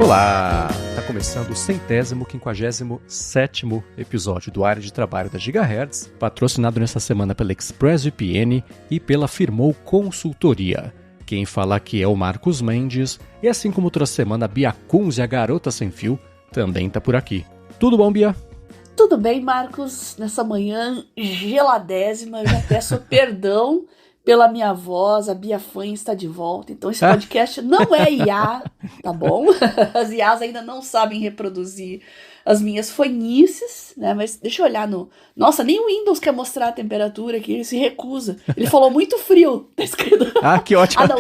Olá! Está começando o 157º episódio do Área de Trabalho da Gigahertz, patrocinado nesta semana pela ExpressVPN e pela Firmou Consultoria. Quem fala aqui é o Marcos Mendes, e assim como toda semana a Bia Kunz e a Garota Sem Fio também tá por aqui. Tudo bom, Bia? Tudo bem, Marcos? Nessa manhã geladésima, eu já peço perdão pela minha voz, a Bia Fã está de volta, então esse podcast não é IA, tá bom? As IAs ainda não sabem reproduzir as minhas fanhices, né? Mas deixa eu olhar no... Nossa, nem o Windows quer mostrar a temperatura aqui, ele se recusa. Ele falou muito frio, tá escrito. Ah, que ótimo! Ah, não,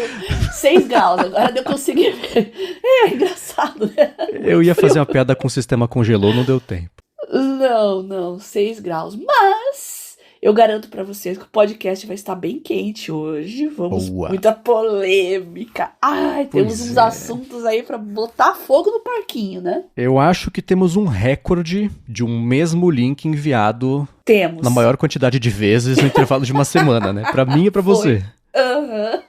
6 graus, agora eu consegui ver. É engraçado, né? Eu ia fazer uma piada com o sistema congelou, não deu tempo. Não, 6 graus, mas... eu garanto pra vocês que o podcast vai estar bem quente hoje. Vamos, Boa. Muita polêmica. Ai, temos uns assuntos aí pra botar fogo no parquinho, né? Eu acho que temos um recorde de um mesmo link enviado Temos. na maior quantidade de vezes no intervalo de uma semana, né? Pra mim e pra você. Uhum.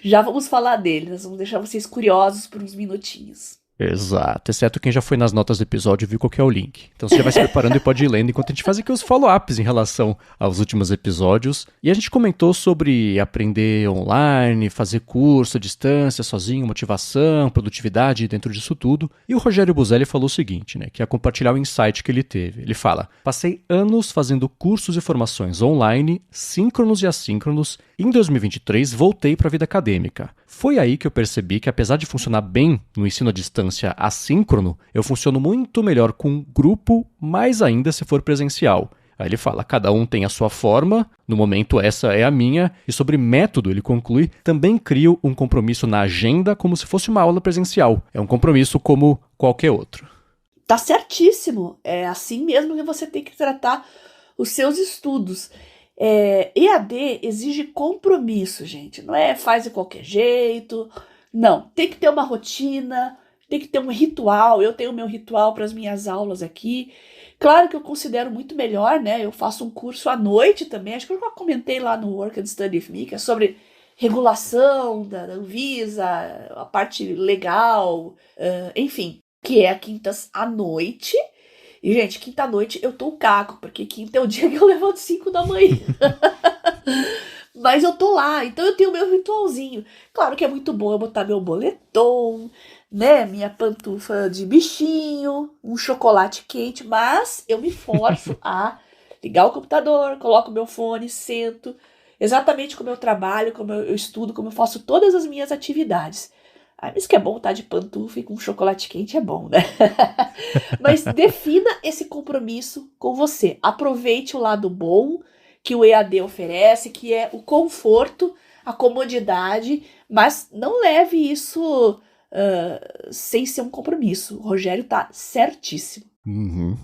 Já vamos falar dele, nós vamos deixar vocês curiosos por uns minutinhos. Exato, exceto quem já foi nas notas do episódio e viu qual que é o link. Então você já vai se preparando e pode ir lendo enquanto a gente faz aqui os follow-ups em relação aos últimos episódios. E a gente comentou sobre aprender online, fazer curso à distância, sozinho, motivação, produtividade dentro disso tudo. E o Rogério Buzelli falou o seguinte, né, que ia compartilhar o insight que ele teve. Ele fala: passei anos fazendo cursos e formações online, síncronos e assíncronos. Em 2023 voltei para a vida acadêmica. Foi aí que eu percebi que, apesar de funcionar bem no ensino à distância assíncrono, eu funciono muito melhor com grupo, mais ainda se for presencial. Aí ele fala, cada um tem a sua forma, no momento essa é a minha, e sobre método, ele conclui, também crio um compromisso na agenda como se fosse uma aula presencial. É um compromisso como qualquer outro. Tá certíssimo, é assim mesmo que você tem que tratar os seus estudos. EAD exige compromisso, gente. Não é faz de qualquer jeito. Não, tem que ter uma rotina, tem que ter um ritual. Eu tenho meu ritual para as minhas aulas aqui. Claro que eu considero muito melhor, né? Eu faço um curso à noite também. Acho que eu já comentei lá no Work and Study with Me, que é sobre regulação da Anvisa, a parte legal, enfim, que é quintas à noite. E, gente, quinta-noite eu tô o caco, porque quinta é o dia que eu levanto 5 da manhã. Mas eu tô lá, então eu tenho meu ritualzinho. Claro que é muito bom eu botar meu boletom, né, minha pantufa de bichinho, um chocolate quente, mas eu me forço a ligar o computador, coloco meu fone, sento, exatamente como eu trabalho, como eu estudo, como eu faço todas as minhas atividades. Ah, mas que é bom estar de pantufa e com chocolate quente é bom, né? Mas defina esse compromisso com você. Aproveite o lado bom que o EAD oferece, que é o conforto, a comodidade, mas não leve isso sem ser um compromisso. O Rogério tá certíssimo. Uhum.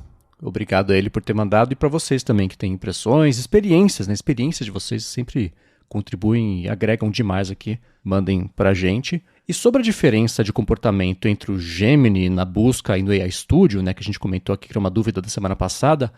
Obrigado a ele por ter mandado e para vocês também que têm impressões, experiências, né? Experiências de vocês sempre contribuem e agregam demais aqui. Mandem pra gente. E sobre a diferença de comportamento entre o Gemini na busca e no AI Studio, né, que a gente comentou aqui, que era uma dúvida da semana passada,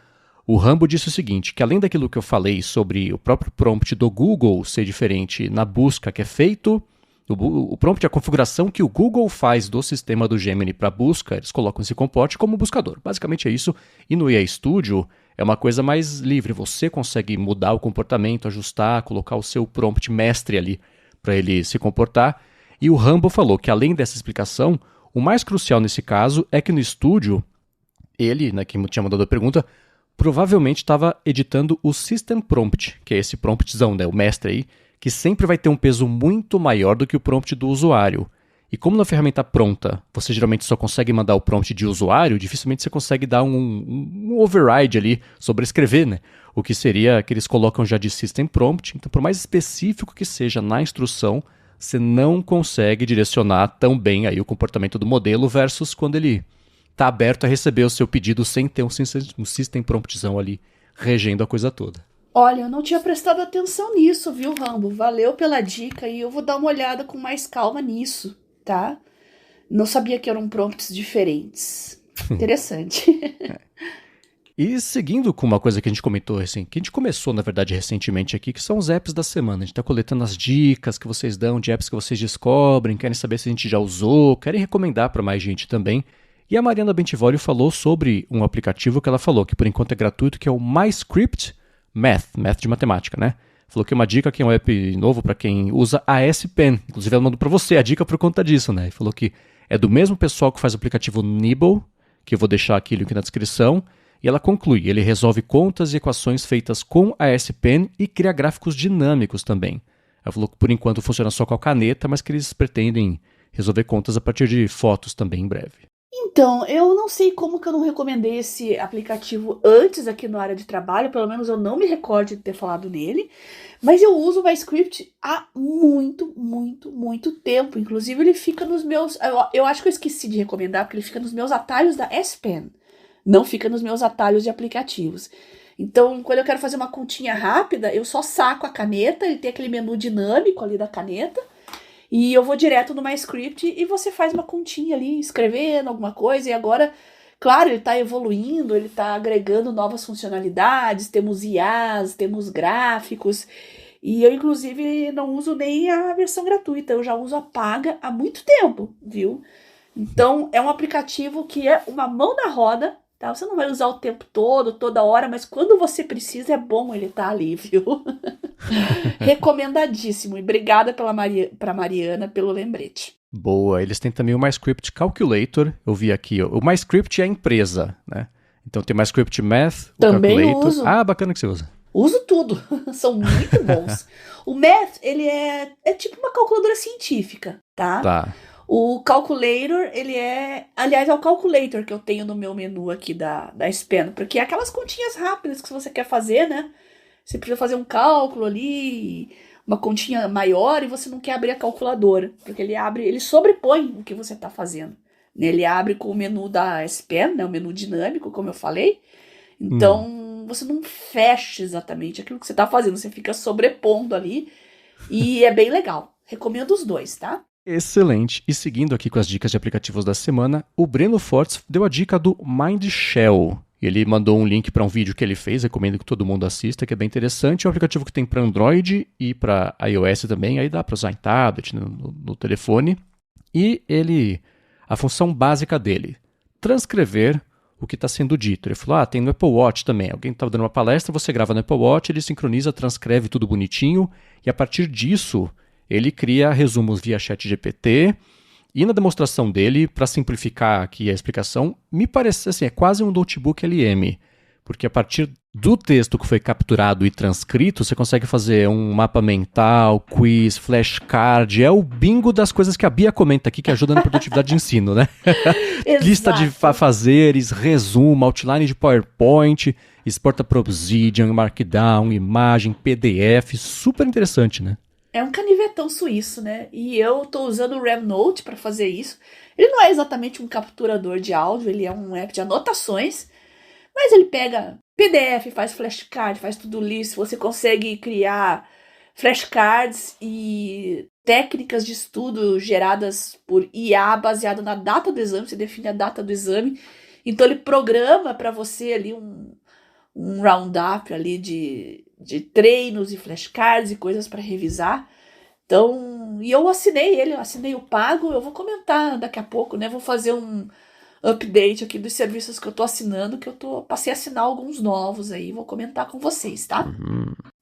o Rambo disse o seguinte, que além daquilo que eu falei sobre o próprio prompt do Google ser diferente na busca que é feito, o prompt, a configuração que o Google faz do sistema do Gemini para busca, eles colocam esse comporte como buscador. Basicamente é isso. E no AI Studio é uma coisa mais livre. Você consegue mudar o comportamento, ajustar, colocar o seu prompt mestre ali para ele se comportar. E o Rambo falou que, além dessa explicação, o mais crucial nesse caso é que no estúdio, ele, né, que tinha mandado a pergunta, provavelmente estava editando o System Prompt, que é esse promptzão, né, o mestre aí, que sempre vai ter um peso muito maior do que o prompt do usuário. E como na ferramenta pronta você geralmente só consegue mandar o prompt de usuário, dificilmente você consegue dar um override ali, sobrescrever, né? O que seria que eles colocam já de System Prompt. Então, por mais específico que seja na instrução, você não consegue direcionar tão bem aí o comportamento do modelo versus quando ele está aberto a receber o seu pedido sem ter um system promptzão ali regendo a coisa toda. Olha, eu não tinha prestado atenção nisso, viu, Rambo? Valeu pela dica e eu vou dar uma olhada com mais calma nisso, tá? Não sabia que eram prompts diferentes. Interessante. E seguindo com uma coisa que a gente comentou, assim, que a gente começou, na verdade, recentemente aqui, que são os apps da semana. A gente está coletando as dicas que vocês dão de apps que vocês descobrem, querem saber se a gente já usou, querem recomendar para mais gente também. E a Mariana Bentivolio falou sobre um aplicativo que ela falou que por enquanto é gratuito, que é o MyScript Math de matemática, né? Falou que é uma dica, que é um app novo para quem usa a S Pen. Inclusive ela mandou para você a dica por conta disso, né? E falou que é do mesmo pessoal que faz o aplicativo Nibble, que eu vou deixar aqui o link na descrição. E ela conclui, ele resolve contas e equações feitas com a S Pen e cria gráficos dinâmicos também. Ela falou que por enquanto funciona só com a caneta, mas que eles pretendem resolver contas a partir de fotos também em breve. Então, eu não sei como que eu não recomendei esse aplicativo antes aqui no área de trabalho, pelo menos eu não me recordo de ter falado nele, mas eu uso o MyScript há muito, muito, muito tempo. Inclusive ele fica nos meus, eu acho que eu esqueci de recomendar, porque ele fica nos meus atalhos da S Pen, não fica nos meus atalhos de aplicativos. Então, quando eu quero fazer uma continha rápida, eu só saco a caneta, ele tem aquele menu dinâmico ali da caneta, e eu vou direto no MyScript e você faz uma continha ali, escrevendo alguma coisa. E agora, claro, ele está evoluindo, ele está agregando novas funcionalidades. Temos IAs, temos gráficos. E eu, inclusive, não uso nem a versão gratuita. Eu já uso a paga há muito tempo, viu? Então, é um aplicativo que é uma mão na roda. Tá? Você não vai usar o tempo todo, toda hora, mas quando você precisa é bom ele estar ali, viu? Recomendadíssimo. E obrigada pra Mariana pelo lembrete. Boa. Eles têm também o MyScript Calculator. Eu vi aqui. O MyScript é a empresa, né? Então tem o MyScript Math, o Também Calculator. uso. Ah, bacana que você usa. Uso tudo. São muito bons. O Math, ele é tipo uma calculadora científica, tá? Tá. O Calculator, ele é... Aliás, é o Calculator que eu tenho no meu menu aqui da S Pen, porque é aquelas continhas rápidas que você quer fazer, né? Você precisa fazer um cálculo ali, uma continha maior, e você não quer abrir a calculadora, porque ele sobrepõe o que você está fazendo. Ele abre com o menu da S Pen, né? O menu dinâmico, como eu falei. Então, você não fecha exatamente aquilo que você está fazendo, você fica sobrepondo ali, e é bem legal. Recomendo os dois, tá? Excelente. E seguindo aqui com as dicas de aplicativos da semana, o Breno Fortes deu a dica do MindShell. Ele mandou um link para um vídeo que ele fez, recomendo que todo mundo assista, que é bem interessante. É um aplicativo que tem para Android e para iOS também, aí dá para usar em tablet, no telefone. E a função básica dele, transcrever o que está sendo dito. Ele falou, tem no Apple Watch também. Alguém estava dando uma palestra, você grava no Apple Watch, ele sincroniza, transcreve tudo bonitinho, e a partir disso ele cria resumos via ChatGPT. E na demonstração dele, para simplificar aqui a explicação, me parece assim, é quase um notebook LM, porque a partir do texto que foi capturado e transcrito, você consegue fazer um mapa mental, quiz, flashcard, é o bingo das coisas que a Bia comenta aqui, que ajuda na produtividade de ensino, né? Lista de fazeres, resumo, outline de PowerPoint, exporta para Obsidian, Markdown, imagem, PDF, super interessante, né? É um canivetão suíço, né? E eu tô usando o RevNote para fazer isso. Ele não é exatamente um capturador de áudio, ele é um app de anotações, mas ele pega PDF, faz flashcard, faz tudo isso. Você consegue criar flashcards e técnicas de estudo geradas por IA baseado na data do exame. Você define a data do exame. Então ele programa para você ali um roundup ali de treinos e flashcards e coisas para revisar. Então, e eu assinei o pago, eu vou comentar daqui a pouco, né? Vou fazer um update aqui dos serviços que eu tô assinando, que passei a assinar alguns novos aí, vou comentar com vocês, tá?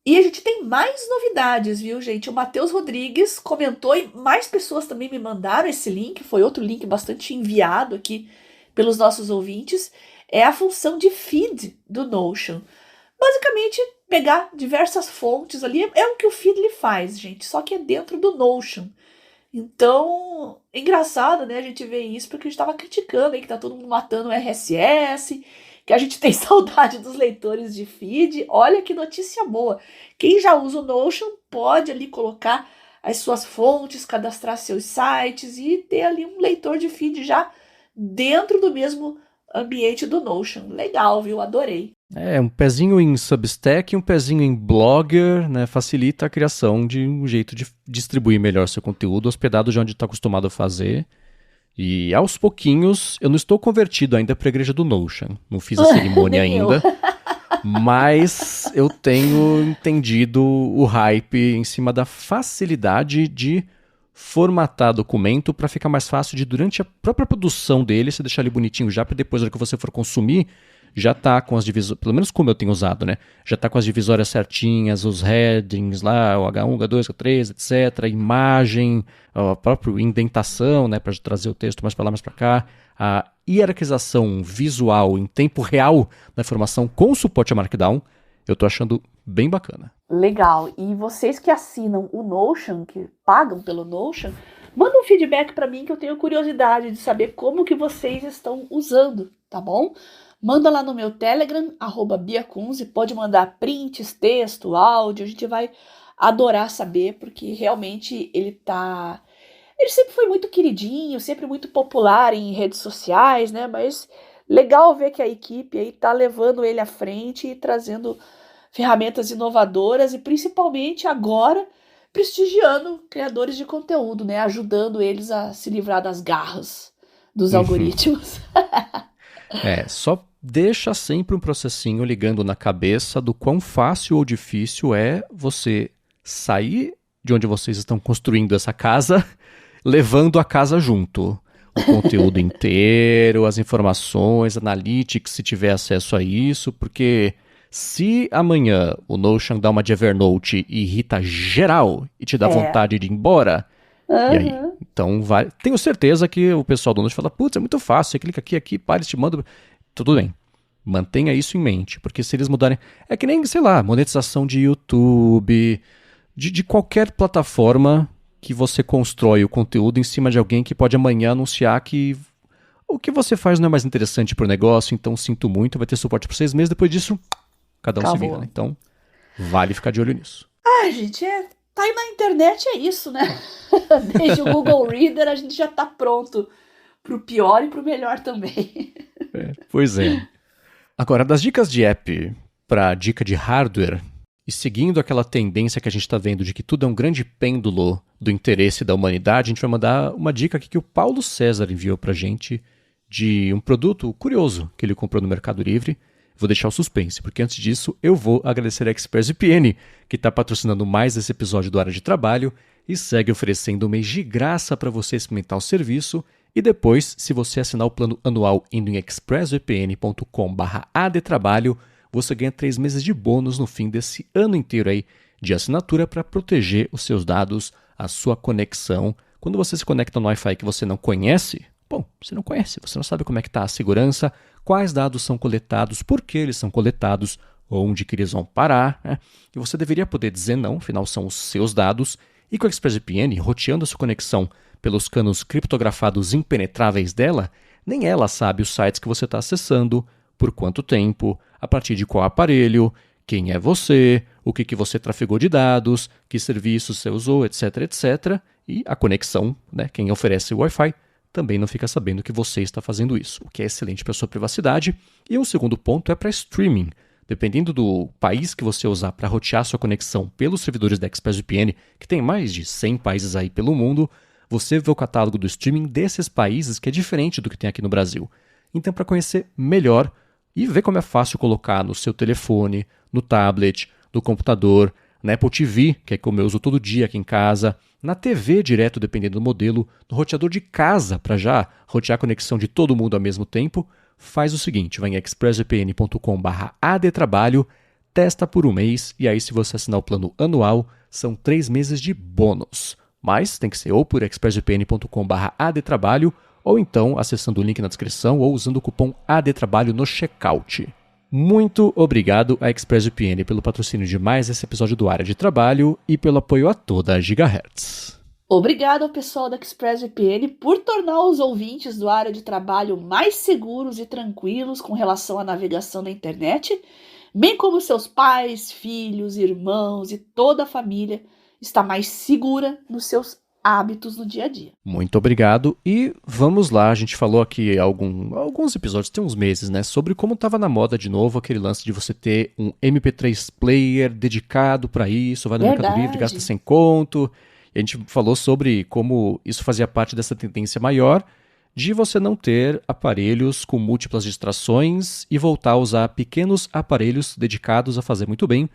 E a gente tem mais novidades, viu, gente? O Matheus Rodrigues comentou e mais pessoas também me mandaram esse link, foi outro link bastante enviado aqui pelos nossos ouvintes, é a função de feed do Notion. Basicamente, pegar diversas fontes ali, é o que o Feedly faz, gente, só que é dentro do Notion. Então, é engraçado, né, a gente ver isso, porque a gente estava criticando aí que tá todo mundo matando o RSS, que a gente tem saudade dos leitores de feed. Olha que notícia boa. Quem já usa o Notion pode ali colocar as suas fontes, cadastrar seus sites e ter ali um leitor de feed já dentro do mesmo ambiente do Notion. Legal, viu? Adorei. Um pezinho em Substack e um pezinho em Blogger, né, facilita a criação de um jeito de distribuir melhor seu conteúdo, hospedado de onde está acostumado a fazer. E aos pouquinhos, eu não estou convertido ainda para a igreja do Notion. Não fiz a cerimônia ainda. Mas eu tenho entendido o hype em cima da facilidade de formatar documento para ficar mais fácil de, durante a própria produção dele, você deixar ele bonitinho já, para depois, na hora que você for consumir, já tá com as divisórias, pelo menos como eu tenho usado, né? Já tá com as divisórias certinhas, os headings lá, o H1, H2, H3, etc. A imagem, a própria indentação, né? Para trazer o texto mais para lá, mais para cá. A hierarquização visual em tempo real da informação com suporte a Markdown, eu tô achando bem bacana. Legal. E vocês que assinam o Notion, que pagam pelo Notion, mandem um feedback para mim que eu tenho curiosidade de saber como que vocês estão usando, tá bom? Manda lá no meu Telegram, @biacunze, pode mandar prints, texto, áudio, a gente vai adorar saber, porque realmente ele sempre foi muito queridinho, sempre muito popular em redes sociais, né? Mas legal ver que a equipe aí tá levando ele à frente e trazendo ferramentas inovadoras e principalmente agora prestigiando criadores de conteúdo, né? Ajudando eles a se livrar das garras dos algoritmos. Só deixa sempre um processinho ligando na cabeça do quão fácil ou difícil é você sair de onde vocês estão construindo essa casa, levando a casa junto. O conteúdo inteiro, as informações, analytics, se tiver acesso a isso, porque se amanhã o Notion dá uma de Evernote e irrita geral e te dá vontade de ir embora, e aí? Então, tenho certeza que o pessoal do Notion fala, putz, é muito fácil, você clica aqui, para, eles te mandam. Tudo bem. Mantenha isso em mente, porque se eles mudarem... É que nem, sei lá, monetização de YouTube, de qualquer plataforma que você constrói o conteúdo em cima de alguém que pode amanhã anunciar que o que você faz não é mais interessante para o negócio, então sinto muito, vai ter suporte por 6 meses, depois disso, cada um Acabou. se vira, né? Então, vale ficar de olho nisso. Gente, tá aí na internet, é isso, né? Desde o Google Reader a gente já tá pronto pro pior e pro melhor também. Pois é. Agora, das dicas de app para dica de hardware, e seguindo aquela tendência que a gente está vendo de que tudo é um grande pêndulo do interesse da humanidade, a gente vai mandar uma dica aqui que o Paulo César enviou para a gente de um produto curioso que ele comprou no Mercado Livre. Vou deixar o suspense, porque antes disso eu vou agradecer a ExpressVPN, que está patrocinando mais esse episódio do Área de Trabalho e segue oferecendo um mês de graça para você experimentar o serviço. E depois, se você assinar o plano anual indo em expressvpn.com/adtrabalho, você ganha 3 meses de bônus no fim desse ano inteiro aí de assinatura para proteger os seus dados, a sua conexão. Quando você se conecta no Wi-Fi que você não conhece, você não conhece, você não sabe como é que está a segurança, quais dados são coletados, por que eles são coletados, onde que eles vão parar, né? E você deveria poder dizer não, afinal são os seus dados. E com a ExpressVPN, roteando a sua conexão pelos canos criptografados impenetráveis dela, nem ela sabe os sites que você está acessando, por quanto tempo, a partir de qual aparelho, quem é você, o que você trafegou de dados, que serviços você usou, etc, etc. E a conexão, né, quem oferece o Wi-Fi, também não fica sabendo que você está fazendo isso, o que é excelente para a sua privacidade. E um segundo ponto é para streaming. Dependendo do país que você usar para rotear sua conexão pelos servidores da ExpressVPN, que tem mais de 100 países aí pelo mundo, você vê o catálogo do streaming desses países que é diferente do que tem aqui no Brasil. Então, para conhecer melhor e ver como é fácil colocar no seu telefone, no tablet, no computador, na Apple TV, que é como eu uso todo dia aqui em casa, na TV direto, dependendo do modelo, no roteador de casa, para já rotear a conexão de todo mundo ao mesmo tempo, faz o seguinte, vai em expressvpn.com/adtrabalho, testa por um mês e aí se você assinar o plano anual, são 3 meses de bônus. Mas tem que ser ou por expressvpn.com/adtrabalho ou então acessando o link na descrição ou usando o cupom ADTRABALHO no checkout. Muito obrigado à ExpressVPN pelo patrocínio de mais esse episódio do Área de Trabalho e pelo apoio a toda a Gigahertz. Obrigado ao pessoal da ExpressVPN por tornar os ouvintes do Área de Trabalho mais seguros e tranquilos com relação à navegação na internet, bem como seus pais, filhos, irmãos e toda a família está mais segura nos seus hábitos no dia a dia. Muito obrigado e vamos lá, a gente falou aqui alguns episódios, tem uns meses, né, sobre como estava na moda de novo aquele lance de você ter um MP3 player dedicado para isso, vai no Mercado Livre, gasta sem conto. E a gente falou sobre como isso fazia parte dessa tendência maior de você não ter aparelhos com múltiplas distrações e voltar a usar pequenos aparelhos dedicados a fazer muito bem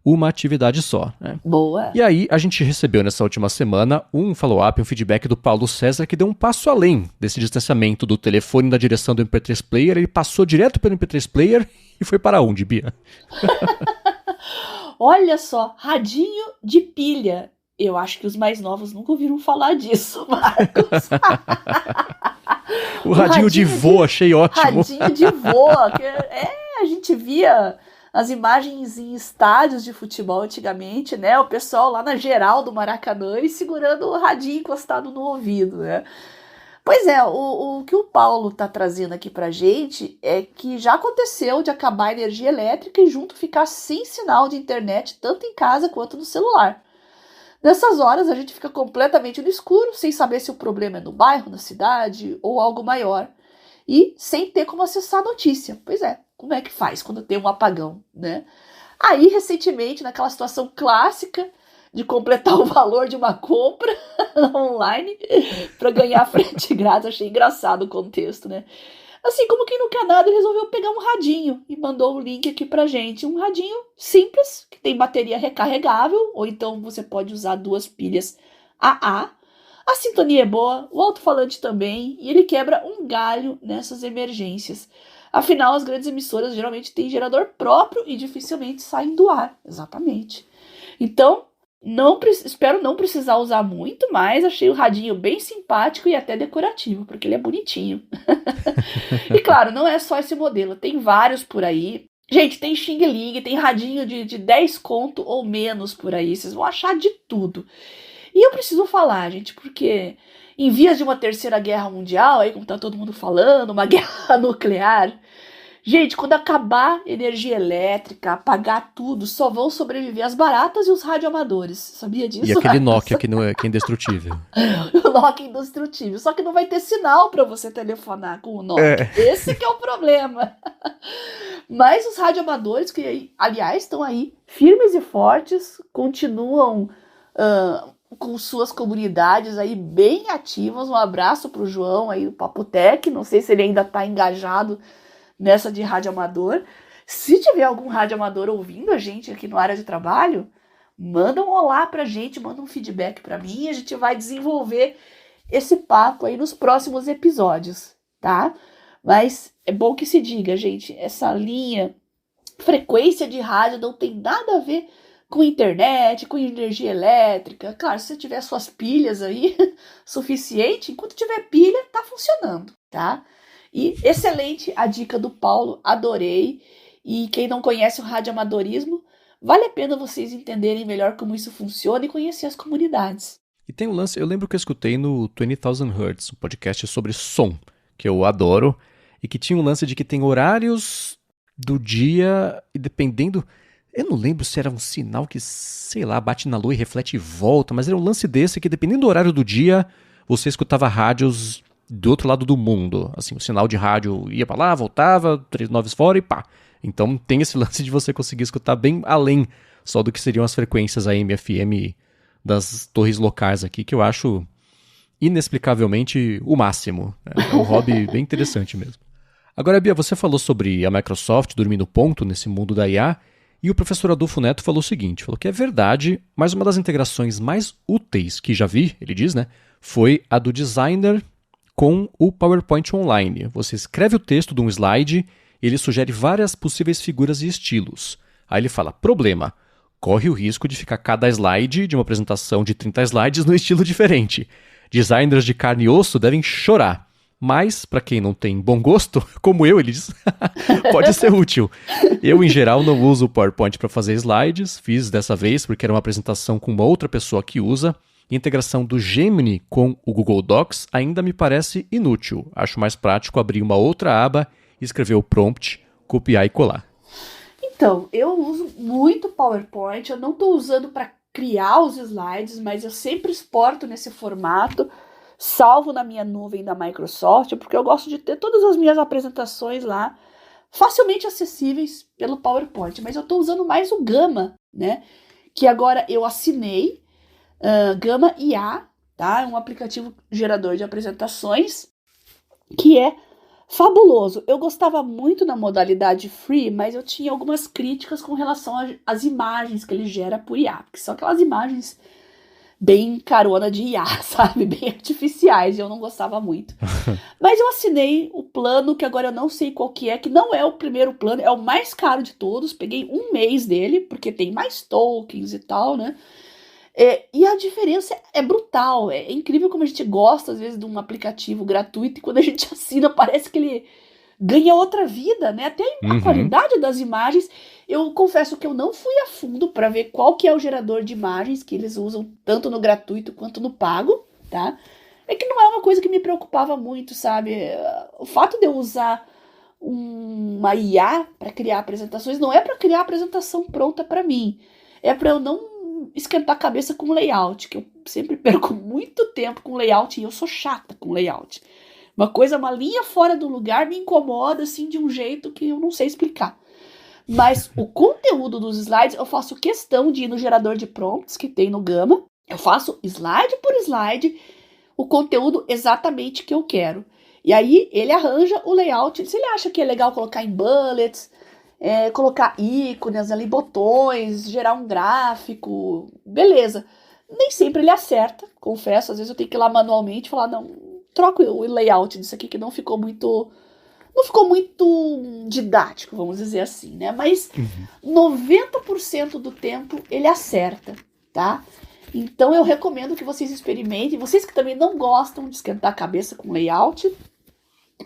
uma atividade só. Né? Boa. E aí, a gente recebeu nessa última semana um follow-up, um feedback do Paulo César que deu um passo além desse distanciamento do telefone da direção do MP3 Player. Ele passou direto pelo MP3 Player e foi para onde, Bia? Olha só, radinho de pilha. Eu acho que os mais novos nunca ouviram falar disso, Marcos. O radinho de vô, achei ótimo. Radinho de vô. A gente via as imagens em estádios de futebol antigamente, né? O pessoal lá na geral do Maracanã e segurando o radinho encostado no ouvido, né? Pois é, o que o Paulo tá trazendo aqui pra gente é que já aconteceu de acabar a energia elétrica e junto ficar sem sinal de internet, tanto em casa quanto no celular. Nessas horas a gente fica completamente no escuro, sem saber se o problema é no bairro, na cidade ou algo maior. E sem ter como acessar a notícia. Pois é, como é que faz quando tem um apagão, né? Aí, recentemente, naquela situação clássica de completar o valor de uma compra online para ganhar frete grátis, achei engraçado o contexto, né? Assim, como quem não quer nada, ele resolveu pegar um radinho e mandou o link aqui pra gente. Um radinho simples, que tem bateria recarregável, ou então você pode usar 2 pilhas AA. A sintonia é boa, o alto-falante também, e ele quebra um galho nessas emergências. Afinal, as grandes emissoras geralmente têm gerador próprio e dificilmente saem do ar. Exatamente. Então, espero não precisar usar muito, mas achei o radinho bem simpático e até decorativo, porque ele é bonitinho. E claro, não é só esse modelo, tem vários por aí. Gente, tem Xing Ling, tem radinho de 10 conto ou menos por aí, vocês vão achar de tudo. E eu preciso falar, gente, porque em vias de uma terceira guerra mundial, aí como tá todo mundo falando, uma guerra nuclear, gente, quando acabar energia elétrica, apagar tudo, só vão sobreviver as baratas e os radioamadores. Sabia disso? E aquele Nokia que é indestrutível. O Nokia indestrutível. Só que não vai ter sinal para você telefonar com o Nokia. Esse que é o problema. Mas os radioamadores, que aliás estão aí firmes e fortes, continuam com suas comunidades aí bem ativas. Um abraço pro João aí do Papotec. Não sei se ele ainda tá engajado nessa de rádio amador. Se tiver algum rádio amador ouvindo a gente aqui no área de trabalho, manda um olá pra gente, manda um feedback pra mim, a gente vai desenvolver esse papo aí nos próximos episódios, tá? Mas é bom que se diga, gente, essa linha, frequência de rádio não tem nada a ver com internet, com energia elétrica. Claro, se você tiver suas pilhas aí suficiente, enquanto tiver pilha, tá funcionando, tá? E excelente a dica do Paulo, adorei. E quem não conhece o radioamadorismo, vale a pena vocês entenderem melhor como isso funciona e conhecer as comunidades. E tem um lance, eu lembro que eu escutei no 20,000 Hertz, um podcast sobre som, que eu adoro, e que tinha um lance de que tem horários do dia, e dependendo, eu não lembro se era um sinal que, sei lá, bate na lua e reflete e volta, mas era um lance desse que dependendo do horário do dia, você escutava rádios do outro lado do mundo. Assim, o sinal de rádio ia pra lá, voltava, 3 noves fora e pá. Então tem esse lance de você conseguir escutar bem além só do que seriam as frequências AM, FM das torres locais aqui, que eu acho inexplicavelmente o máximo. É um hobby bem interessante mesmo. Agora, Bia, você falou sobre a Microsoft dormindo ponto nesse mundo da IA, e o professor Adolfo Neto falou o seguinte, falou que é verdade, mas uma das integrações mais úteis que já vi, ele diz, né, foi a do Designer com o PowerPoint Online. Você escreve o texto de um slide e ele sugere várias possíveis figuras e estilos. Aí ele fala, problema, corre o risco de ficar cada slide de uma apresentação de 30 slides no estilo diferente. Designers de carne e osso devem chorar. Mas, para quem não tem bom gosto, como eu, ele diz, pode ser útil. Eu, em geral, não uso o PowerPoint para fazer slides. Fiz dessa vez porque era uma apresentação com uma outra pessoa que usa. A integração do Gemini com o Google Docs ainda me parece inútil. Acho mais prático abrir uma outra aba, escrever o prompt, copiar e colar. Então, eu uso muito PowerPoint. Eu não estou usando para criar os slides, mas eu sempre exporto nesse formato, salvo na minha nuvem da Microsoft, porque eu gosto de ter todas as minhas apresentações lá facilmente acessíveis pelo PowerPoint. Mas eu estou usando mais o Gama, né? Que agora eu assinei. Gama IA, tá? É um aplicativo gerador de apresentações que é fabuloso. Eu gostava muito da modalidade free, mas eu tinha algumas críticas com relação às imagens que ele gera por IA, que são aquelas imagens bem carona de IA, sabe? Bem artificiais, e eu não gostava muito. Mas eu assinei o plano, que agora eu não sei qual que não é o primeiro plano, é o mais caro de todos. Peguei um mês dele, porque tem mais tokens e tal, né? E a diferença é brutal. É incrível como a gente gosta, às vezes, de um aplicativo gratuito, e quando a gente assina, parece que ele ganha outra vida, né? Até a qualidade das imagens. Eu confesso que eu não fui a fundo para ver qual que é o gerador de imagens que eles usam, tanto no gratuito quanto no pago, tá? É que não é uma coisa que me preocupava muito, sabe? O fato de eu usar uma IA para criar apresentações não é para criar a apresentação pronta para mim. É para eu não esquentar a cabeça com layout, que eu sempre perco muito tempo com layout e eu sou chata com layout. Uma linha fora do lugar me incomoda assim de um jeito que eu não sei explicar. Mas o conteúdo dos slides, eu faço questão de ir no gerador de prompts que tem no Gamma. Eu faço slide por slide o conteúdo exatamente que eu quero. E aí ele arranja o layout. Se ele acha que é legal colocar em bullets, colocar ícones ali, botões, gerar um gráfico, beleza. Nem sempre ele acerta, confesso. Às vezes eu tenho que ir lá manualmente e falar, não, troca o layout disso aqui que não ficou muito didático, vamos dizer assim, né? Mas 90% do tempo ele acerta, tá? Então eu recomendo que vocês experimentem. Vocês que também não gostam de esquentar a cabeça com layout,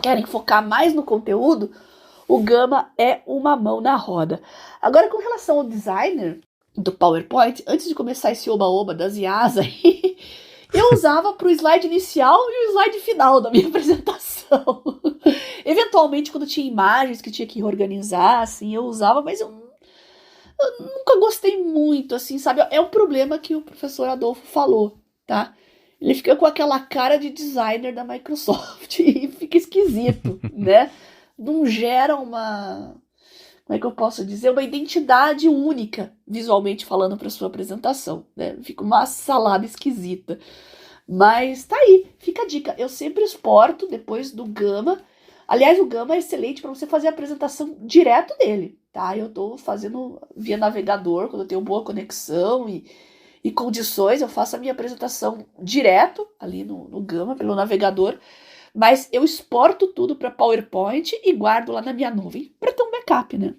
querem focar mais no conteúdo, o Gamma é uma mão na roda. Agora, com relação ao designer do PowerPoint, antes de começar esse oba-oba das IAs aí, eu usava para o slide inicial e o slide final da minha apresentação. Eventualmente, quando tinha imagens que tinha que reorganizar, assim, eu usava, mas eu nunca gostei muito, assim, sabe? É um problema que o professor Adolfo falou, tá? Ele fica com aquela cara de designer da Microsoft e fica esquisito, né? Não gera uma... Como é que eu posso dizer? Uma identidade única, visualmente falando, para sua apresentação, né? Fica uma salada esquisita. Mas tá aí, fica a dica. Eu sempre exporto depois do Gamma. Aliás, o Gamma é excelente para você fazer a apresentação direto dele, tá? Eu tô fazendo via navegador, quando eu tenho boa conexão e condições, eu faço a minha apresentação direto ali no Gamma, pelo navegador. Mas eu exporto tudo para PowerPoint e guardo lá na minha nuvem para ter um backup, né?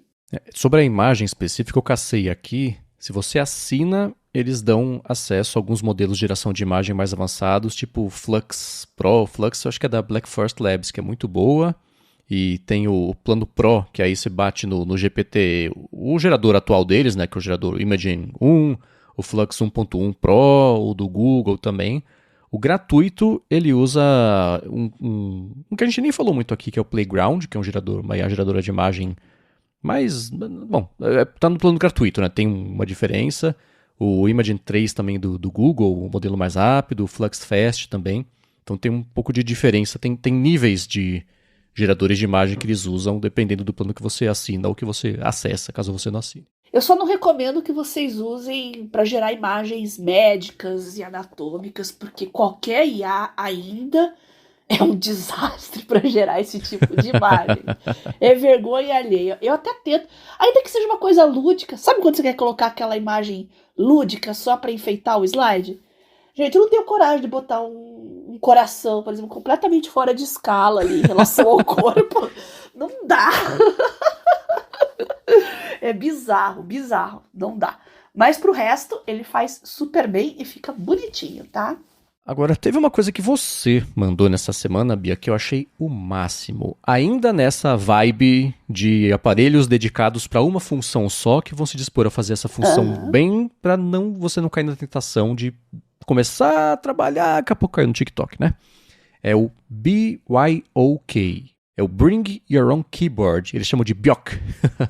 Sobre a imagem específica, eu cacei aqui. Se você assina, eles dão acesso a alguns modelos de geração de imagem mais avançados, tipo Flux Pro. Flux, eu acho que é da Black Forest Labs, que é muito boa. E tem o plano Pro, que aí você bate no GPT, o gerador atual deles, né, que é o gerador Imagen 1, o Flux 1.1 Pro, o do Google também. O gratuito, ele usa um que a gente nem falou muito aqui, que é o Playground, que é uma geradora de imagem, mas, bom, tá no plano gratuito, né? Tem uma diferença. O Imagen 3 também do Google, o modelo mais rápido, o Flux Fast também. Então tem um pouco de diferença, tem níveis de geradores de imagem que eles usam, dependendo do plano que você assina ou que você acessa, caso você não assine. Eu só não recomendo que vocês usem para gerar imagens médicas e anatômicas, porque qualquer IA ainda é um desastre para gerar esse tipo de imagem. É vergonha alheia. Eu até tento, ainda que seja uma coisa lúdica. Sabe quando você quer colocar aquela imagem lúdica só para enfeitar o slide? Gente, eu não tenho coragem de botar um coração, por exemplo, completamente fora de escala ali em relação ao corpo. Não dá. É bizarro, não dá. Mas pro resto, ele faz super bem e fica bonitinho, tá? Agora, teve uma coisa que você mandou nessa semana, Bia, que eu achei o máximo. Ainda nessa vibe de aparelhos dedicados para uma função só, que vão se dispor a fazer essa função bem, para você não cair na tentação de começar a trabalhar, daqui a pouco cair no TikTok, né? É o BYOK. É o Bring Your Own Keyboard. Eles chamam de BYOK.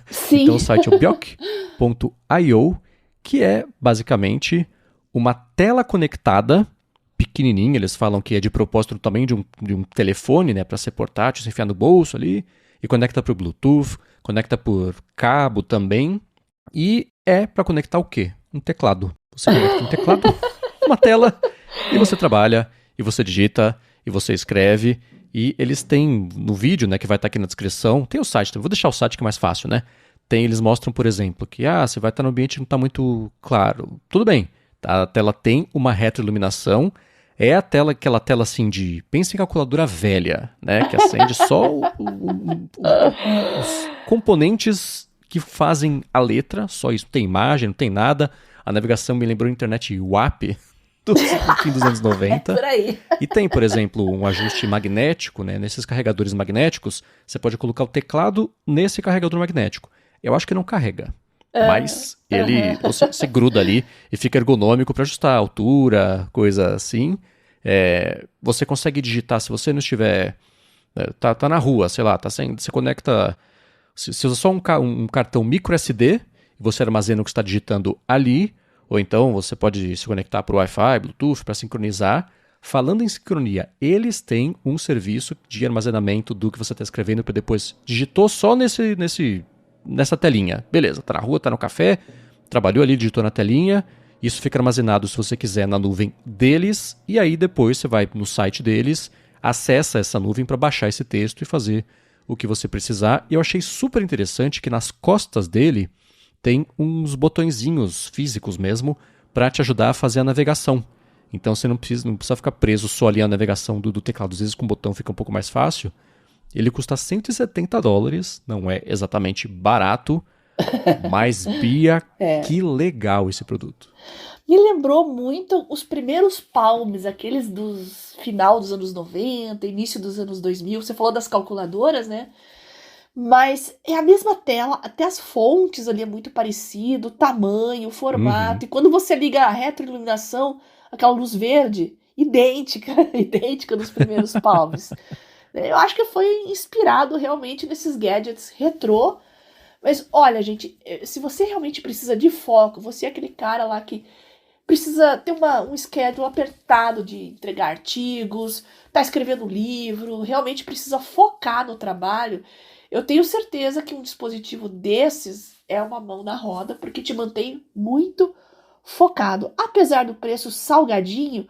Sim. Então o site é o byok.io, que é basicamente uma tela conectada, pequenininha. Eles falam que é de propósito do tamanho de um telefone, né, para ser portátil, se enfiar no bolso ali, e conecta para o Bluetooth, conecta por cabo também, e é para conectar o quê? Um teclado. Você conecta um teclado, uma tela, e você trabalha, e você digita, e você escreve, E eles têm, no vídeo, né, que vai estar aqui na descrição, tem o site, vou deixar o site que é mais fácil, né? Eles mostram, por exemplo, que você vai estar no ambiente que não está muito claro. Tudo bem, tá? A tela tem uma retroiluminação, é aquela tela assim de, pensa em calculadora velha, né? Que acende só os componentes que fazem a letra, só isso, não tem imagem, não tem nada. A navegação me lembrou a internet WAP do fim dos anos 90. Por aí. E tem, por exemplo, um ajuste magnético, né? Nesses carregadores magnéticos, você pode colocar o teclado nesse carregador magnético. Eu acho que não carrega, mas você gruda ali e fica ergonômico para ajustar a altura, coisa assim. Você consegue digitar, se você não estiver... Tá na rua, sei lá, você conecta... Se usa só um cartão micro SD, você armazena o que está digitando ali, ou então você pode se conectar para o Wi-Fi, Bluetooth, para sincronizar. Falando em sincronia, eles têm um serviço de armazenamento do que você está escrevendo para depois digitou só nessa telinha. Beleza, tá na rua, tá no café, trabalhou ali, digitou na telinha, isso fica armazenado, se você quiser, na nuvem deles, e aí depois você vai no site deles, acessa essa nuvem para baixar esse texto e fazer o que você precisar. E eu achei super interessante que nas costas dele tem uns botõezinhos físicos mesmo para te ajudar a fazer a navegação. Então você não precisa ficar preso só ali à navegação do teclado. Às vezes com o botão fica um pouco mais fácil. Ele custa $170, não é exatamente barato, mas Bia, que legal esse produto. Me lembrou muito os primeiros Palms, aqueles dos final dos anos 90, início dos anos 2000. Você falou das calculadoras, né? Mas é a mesma tela, até as fontes ali é muito parecido, o tamanho, o formato. E quando você liga a retroiluminação, aquela luz verde, idêntica dos primeiros Palms. Eu acho que foi inspirado realmente nesses gadgets retrô. Mas olha, gente, se você realmente precisa de foco, você é aquele cara lá que precisa ter um schedule apertado de entregar artigos, tá escrevendo livro, realmente precisa focar no trabalho, eu tenho certeza que um dispositivo desses é uma mão na roda, porque te mantém muito focado. Apesar do preço salgadinho,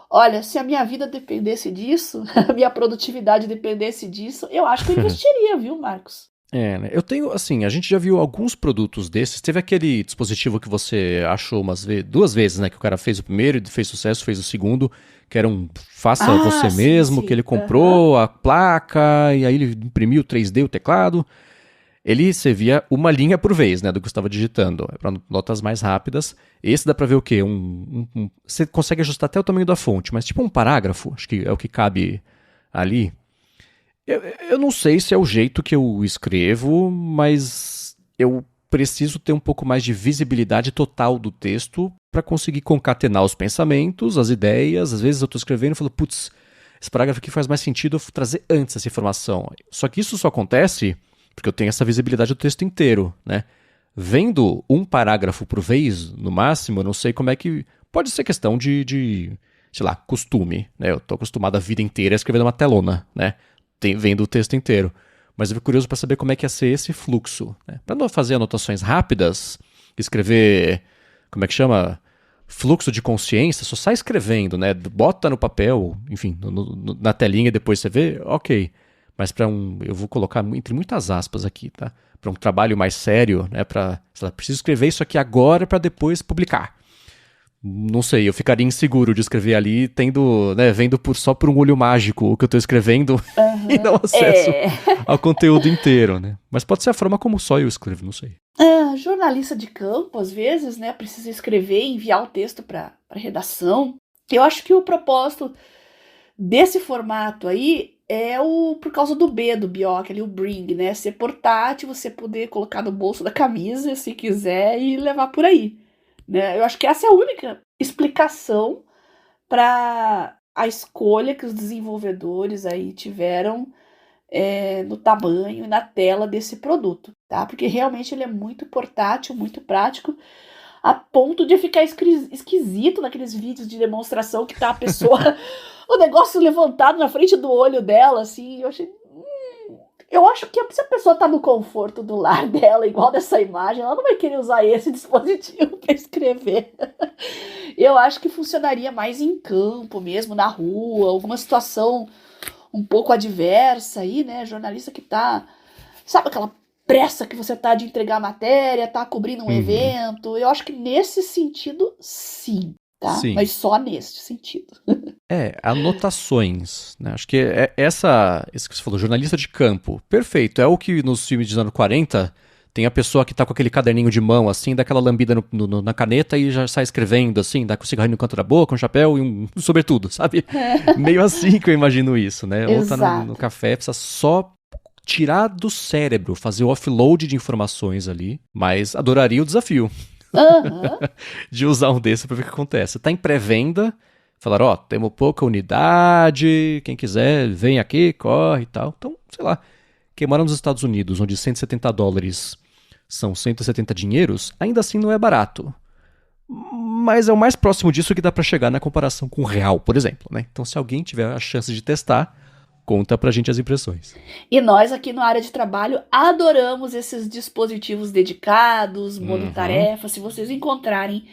olha, se a minha vida dependesse disso, a minha produtividade dependesse disso, eu acho que eu investiria, viu, Marcos? Né? Eu tenho, assim, a gente já viu alguns produtos desses. Teve aquele dispositivo que você achou duas vezes, né? Que o cara fez o primeiro e fez sucesso, fez o segundo, que era um faça você mesmo, sim. Que ele comprou a placa e aí ele imprimiu o 3D, o teclado. Ele servia uma linha por vez, né? Do que você estava digitando, para notas mais rápidas. Esse dá para ver o quê? Você consegue ajustar até o tamanho da fonte, mas tipo um parágrafo, acho que é o que cabe ali. Eu não sei se é o jeito que eu escrevo, mas eu preciso ter um pouco mais de visibilidade total do texto para conseguir concatenar os pensamentos, as ideias. Às vezes eu estou escrevendo e falo, putz, esse parágrafo aqui faz mais sentido eu trazer antes essa informação. Só que isso só acontece porque eu tenho essa visibilidade do texto inteiro, né? Vendo um parágrafo por vez, no máximo, eu não sei como é que... Pode ser questão de sei lá, costume, né? Eu estou acostumado a vida inteira a escrever numa telona, né? Vendo o texto inteiro. Mas eu fico curioso para saber como é que ia ser esse fluxo. Né? Para não fazer anotações rápidas, escrever, como é que chama? Fluxo de consciência, só sai escrevendo, né? Bota no papel, enfim, na telinha e depois você vê, ok. Mas eu vou colocar entre muitas aspas aqui, tá? Para um trabalho mais sério, né? Preciso escrever isso aqui agora para depois publicar. Não sei, eu ficaria inseguro de escrever ali, vendo só por um olho mágico o que eu estou escrevendo e não acesso ao conteúdo inteiro, né? Mas pode ser a forma como só eu escrevo, não sei. Jornalista de campo, às vezes, né, precisa escrever e enviar o texto para redação. Eu acho que o propósito desse formato aí é por causa do B do Bioc, ali, o Bring, né? Ser portátil, você poder colocar no bolso da camisa, se quiser, e levar por aí. Né? Eu acho que essa é a única explicação para a escolha que os desenvolvedores aí tiveram no tamanho e na tela desse produto, tá? Porque realmente ele é muito portátil, muito prático, a ponto de ficar esquisito naqueles vídeos de demonstração que tá a pessoa, o negócio levantado na frente do olho dela, assim, eu acho que se a pessoa tá no conforto do lar dela, igual dessa imagem, ela não vai querer usar esse dispositivo para escrever. Eu acho que funcionaria mais em campo mesmo, na rua, alguma situação um pouco adversa aí, né? Jornalista que tá, sabe aquela pressa que você tá de entregar a matéria, tá cobrindo um evento. Eu acho que nesse sentido, sim, tá? Sim. Mas só nesse sentido. Anotações, né? Acho que isso que você falou, jornalista de campo, perfeito. É o que nos filmes dos anos 40 tem a pessoa que tá com aquele caderninho de mão, assim, dá aquela lambida na caneta e já sai escrevendo, assim, dá com o cigarrinho no canto da boca, um chapéu e um sobretudo, sabe? Meio assim que eu imagino isso, né? Ou tá no café, precisa só tirar do cérebro, fazer o offload de informações ali, mas adoraria o desafio de usar um desse pra ver o que acontece. Tá em pré-venda, falaram, ó, temos pouca unidade, quem quiser vem aqui, corre e tal. Então, sei lá, quem mora nos Estados Unidos, onde $170 são 170 dinheiros, ainda assim não é barato. Mas é o mais próximo disso que dá pra chegar na comparação com o real, por exemplo, né? Então, se alguém tiver a chance de testar, conta pra gente as impressões. E nós aqui na área de trabalho adoramos esses dispositivos dedicados, monotarefa. Se vocês encontrarem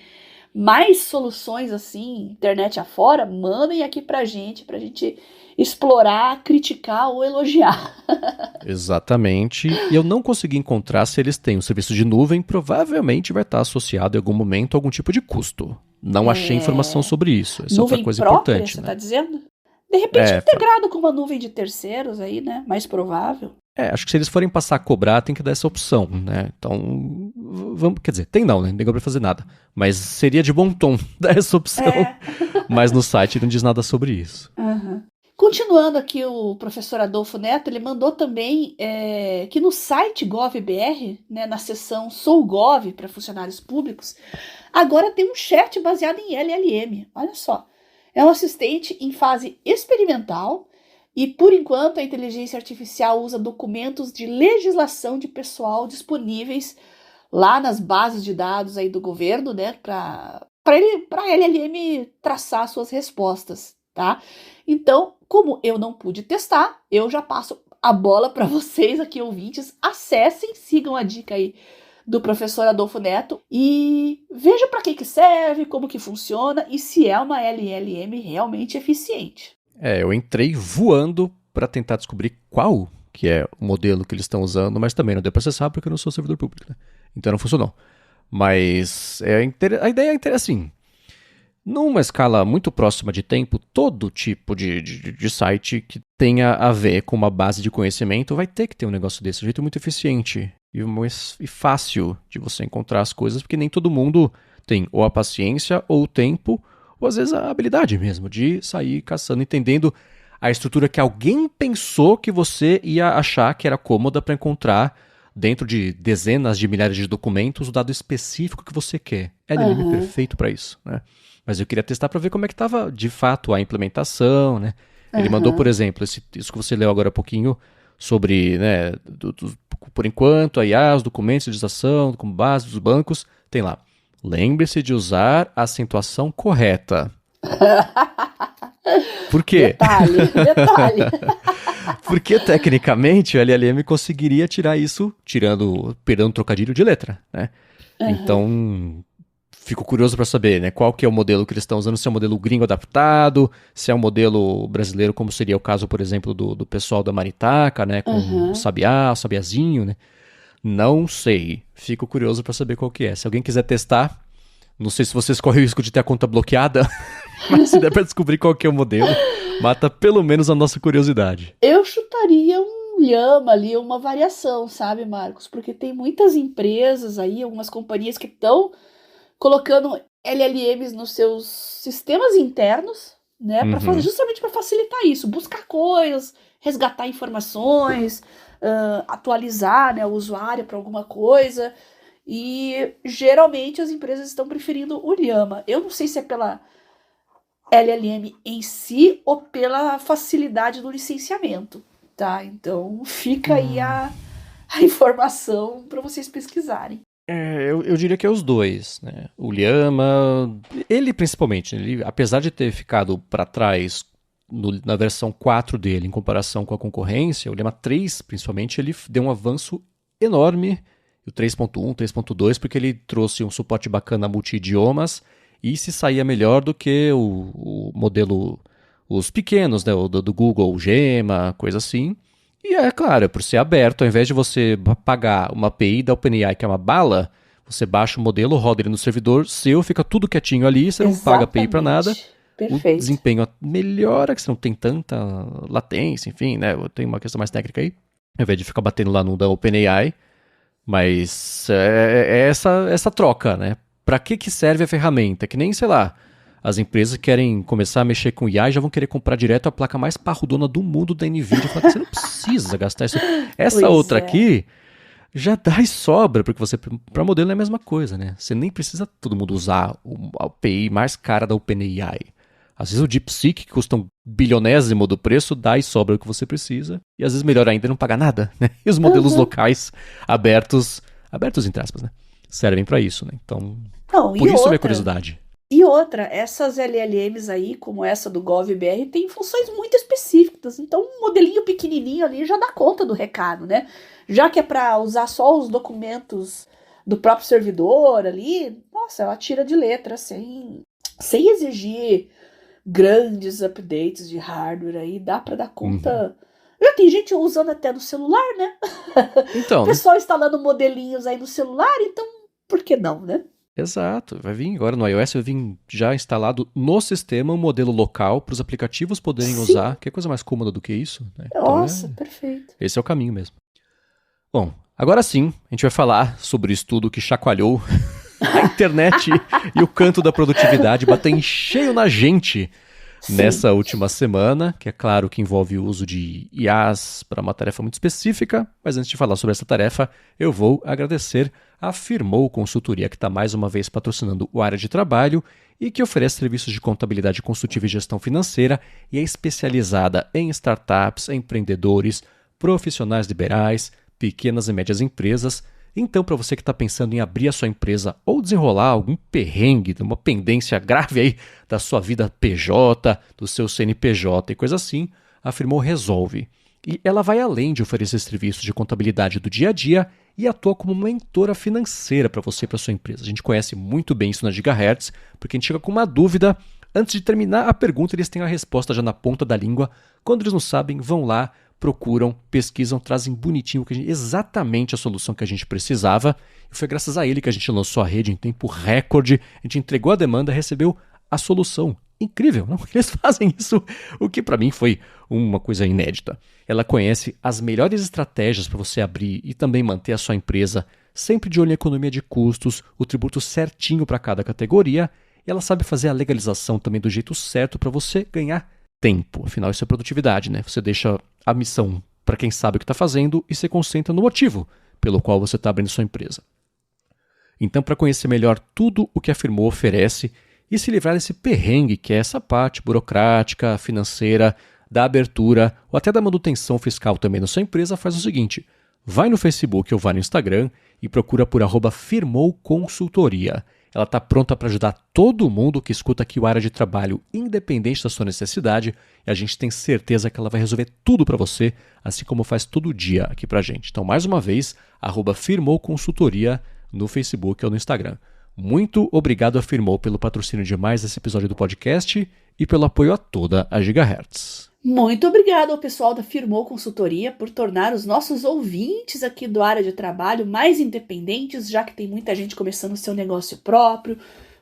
mais soluções assim, internet afora, mandem aqui pra gente explorar, criticar ou elogiar. Exatamente. E eu não consegui encontrar se eles têm um serviço de nuvem, provavelmente vai estar associado em algum momento a algum tipo de custo. Não achei informação sobre isso. Essa é outra coisa própria, importante. Você né? tá dizendo? De repente integrado com uma nuvem de terceiros aí, né? Mais provável. Acho que se eles forem passar a cobrar, tem que dar essa opção, né? Então, vamos, quer dizer, tem não, né? Ninguém vai fazer nada. Mas seria de bom tom dar essa opção. Mas no site não diz nada sobre isso. Continuando aqui, o professor Adolfo Neto, ele mandou também que no site GovBR, né, na seção Sou Gov para funcionários públicos, agora tem um chat baseado em LLM. Olha só. É um assistente em fase experimental e, por enquanto, a inteligência artificial usa documentos de legislação de pessoal disponíveis lá nas bases de dados aí do governo, né, para a LLM traçar suas respostas, tá? Então, como eu não pude testar, eu já passo a bola para vocês aqui, ouvintes. Acessem, sigam a dica aí do professor Adolfo Neto e vejam para que serve, como que funciona e se é uma LLM realmente eficiente. Eu entrei voando para tentar descobrir qual que é o modelo que eles estão usando, mas também não deu para acessar porque eu não sou servidor público, né? Então não funcionou. Mas a ideia é assim, numa escala muito próxima de tempo, todo tipo de site que tenha a ver com uma base de conhecimento vai ter que ter um negócio desse, de jeito muito eficiente e fácil de você encontrar as coisas, porque nem todo mundo tem ou a paciência ou o tempo, ou às vezes a habilidade mesmo, de sair caçando, entendendo a estrutura que alguém pensou que você ia achar que era cômoda para encontrar dentro de dezenas de milhares de documentos o dado específico que você quer. LLM é perfeito para isso, né? Mas eu queria testar para ver como é que estava de fato a implementação, né? Ele mandou, por exemplo, isso que você leu agora há pouquinho sobre, né, por enquanto, a IA, os documentos de legislação, como base dos bancos, tem lá. Lembre-se de usar a acentuação correta. Por quê? Detalhe. Porque, tecnicamente, o LLM conseguiria tirar isso, perdendo um trocadilho de letra, né? Então, fico curioso para saber, né, qual que é o modelo que eles estão usando, se é um modelo gringo adaptado, se é um modelo brasileiro, como seria o caso, por exemplo, do pessoal da Maritaca, né, com o Sabiá, o Sabiazinho, né? Não sei. Fico curioso para saber qual que é. Se alguém quiser testar, não sei se vocês correm o risco de ter a conta bloqueada, mas se der para descobrir qual que é o modelo, mata pelo menos a nossa curiosidade. Eu chutaria um llama ali, uma variação, sabe, Marcos? Porque tem muitas empresas aí, algumas companhias que estão colocando LLMs nos seus sistemas internos, né, justamente para facilitar isso, buscar coisas, resgatar informações, atualizar, né, o usuário para alguma coisa. E geralmente as empresas estão preferindo o llama. Eu não sei se é pela LLM em si ou pela facilidade do licenciamento, tá? Então fica aí a informação para vocês pesquisarem. Eu diria que é os dois, né? O llama, ele principalmente, ele, apesar de ter ficado para trás na versão 4 dele em comparação com a concorrência, o llama 3 principalmente, ele deu um avanço enorme, o 3.1, 3.2, porque ele trouxe um suporte bacana a multi-idiomas e se saía melhor do que o modelo os pequenos, né, o do Google, o Gema, coisa assim. E é claro, por ser aberto, ao invés de você pagar uma API da OpenAI, que é uma bala, você baixa o modelo, roda ele no servidor seu, fica tudo quietinho ali, você não paga API para nada. Perfeito. O desempenho melhora, que você não tem tanta latência, enfim, né? Tem uma questão mais técnica aí, ao invés de ficar batendo lá no da OpenAI. Mas é essa troca, né? Para que serve a ferramenta? Que nem, sei lá, as empresas querem começar a mexer com IA e já vão querer comprar direto a placa mais parrudona do mundo da NVIDIA. Fala que você não precisa gastar isso. Essa Pois outra é. aqui já dá e sobra, porque você, para modelo é a mesma coisa, né? Você nem precisa todo mundo usar a API mais cara da OpenAI. Às vezes o DeepSeek, que custa um bilionésimo do preço, dá e sobra o que você precisa. E às vezes melhor ainda não pagar nada, né? E os modelos locais abertos entre aspas, né? Servem para isso, né? Então, Não, por isso a minha curiosidade. E outra, essas LLMs aí, como essa do GovBR, tem funções muito específicas. Então, um modelinho pequenininho ali já dá conta do recado, né? Já que é para usar só os documentos do próprio servidor ali, nossa, ela tira de letra, sem exigir grandes updates de hardware aí, dá para dar conta. Já tem gente usando até no celular, né? Então, O pessoal instalando modelinhos aí no celular, então por que não, né? exato, vai vir agora no iOS, vai vir já instalado no sistema um modelo local para os aplicativos poderem Sim. usar, que é coisa mais cômoda do que isso, né? Nossa, perfeito. Esse é o caminho mesmo. Bom, agora sim, a gente vai falar sobre o estudo que chacoalhou a internet e o canto da produtividade, bateu em cheio na gente nessa última semana, que é claro que envolve o uso de IAs para uma tarefa muito específica, mas antes de falar sobre essa tarefa, eu vou agradecer a Firmou Consultoria, que está mais uma vez patrocinando o Área de Trabalho e que oferece serviços de contabilidade consultiva e gestão financeira e é especializada em startups, empreendedores, profissionais liberais, pequenas e médias empresas. Então, para você que está pensando em abrir a sua empresa ou desenrolar algum perrengue, uma pendência grave aí da sua vida PJ, do seu CNPJ e coisa assim, a Firmou resolve. E ela vai além de oferecer serviços de contabilidade do dia a dia e atua como mentora financeira para você e para sua empresa. A gente conhece muito bem isso na Gigahertz, porque a gente chega com uma dúvida, antes de terminar a pergunta, eles têm a resposta já na ponta da língua. Quando eles não sabem, vão lá, procuram, pesquisam, trazem bonitinho exatamente a solução que a gente precisava. E foi graças a ele que a gente lançou a rede em tempo recorde, a gente entregou a demanda, recebeu a solução. Incrível, não? Eles fazem isso, o que para mim foi uma coisa inédita. Ela conhece as melhores estratégias para você abrir e também manter a sua empresa, sempre de olho em economia de custos, o tributo certinho para cada categoria, e ela sabe fazer a legalização também do jeito certo para você ganhar tempo. Afinal, isso é produtividade, né? Você deixa a missão para quem sabe o que está fazendo e se concentra no motivo pelo qual você está abrindo sua empresa. Então, para conhecer melhor tudo o que a Firmou oferece e se livrar desse perrengue que é essa parte burocrática, financeira, da abertura ou até da manutenção fiscal também na sua empresa, faz o seguinte: vai no Facebook ou vai no Instagram e procura por @Firmou Consultoria. Ela está pronta para ajudar todo mundo que escuta aqui o Área de Trabalho, independente da sua necessidade, e a gente tem certeza que ela vai resolver tudo para você, assim como faz todo dia aqui para a gente. Então, mais uma vez, @Firmou Consultoria no Facebook ou no Instagram. Muito obrigado a Firmou pelo patrocínio de mais esse episódio do podcast e pelo apoio a toda a Gigahertz. Muito obrigado ao pessoal da Firmou Consultoria por tornar os nossos ouvintes aqui do Área de Trabalho mais independentes, já que tem muita gente começando o seu negócio próprio,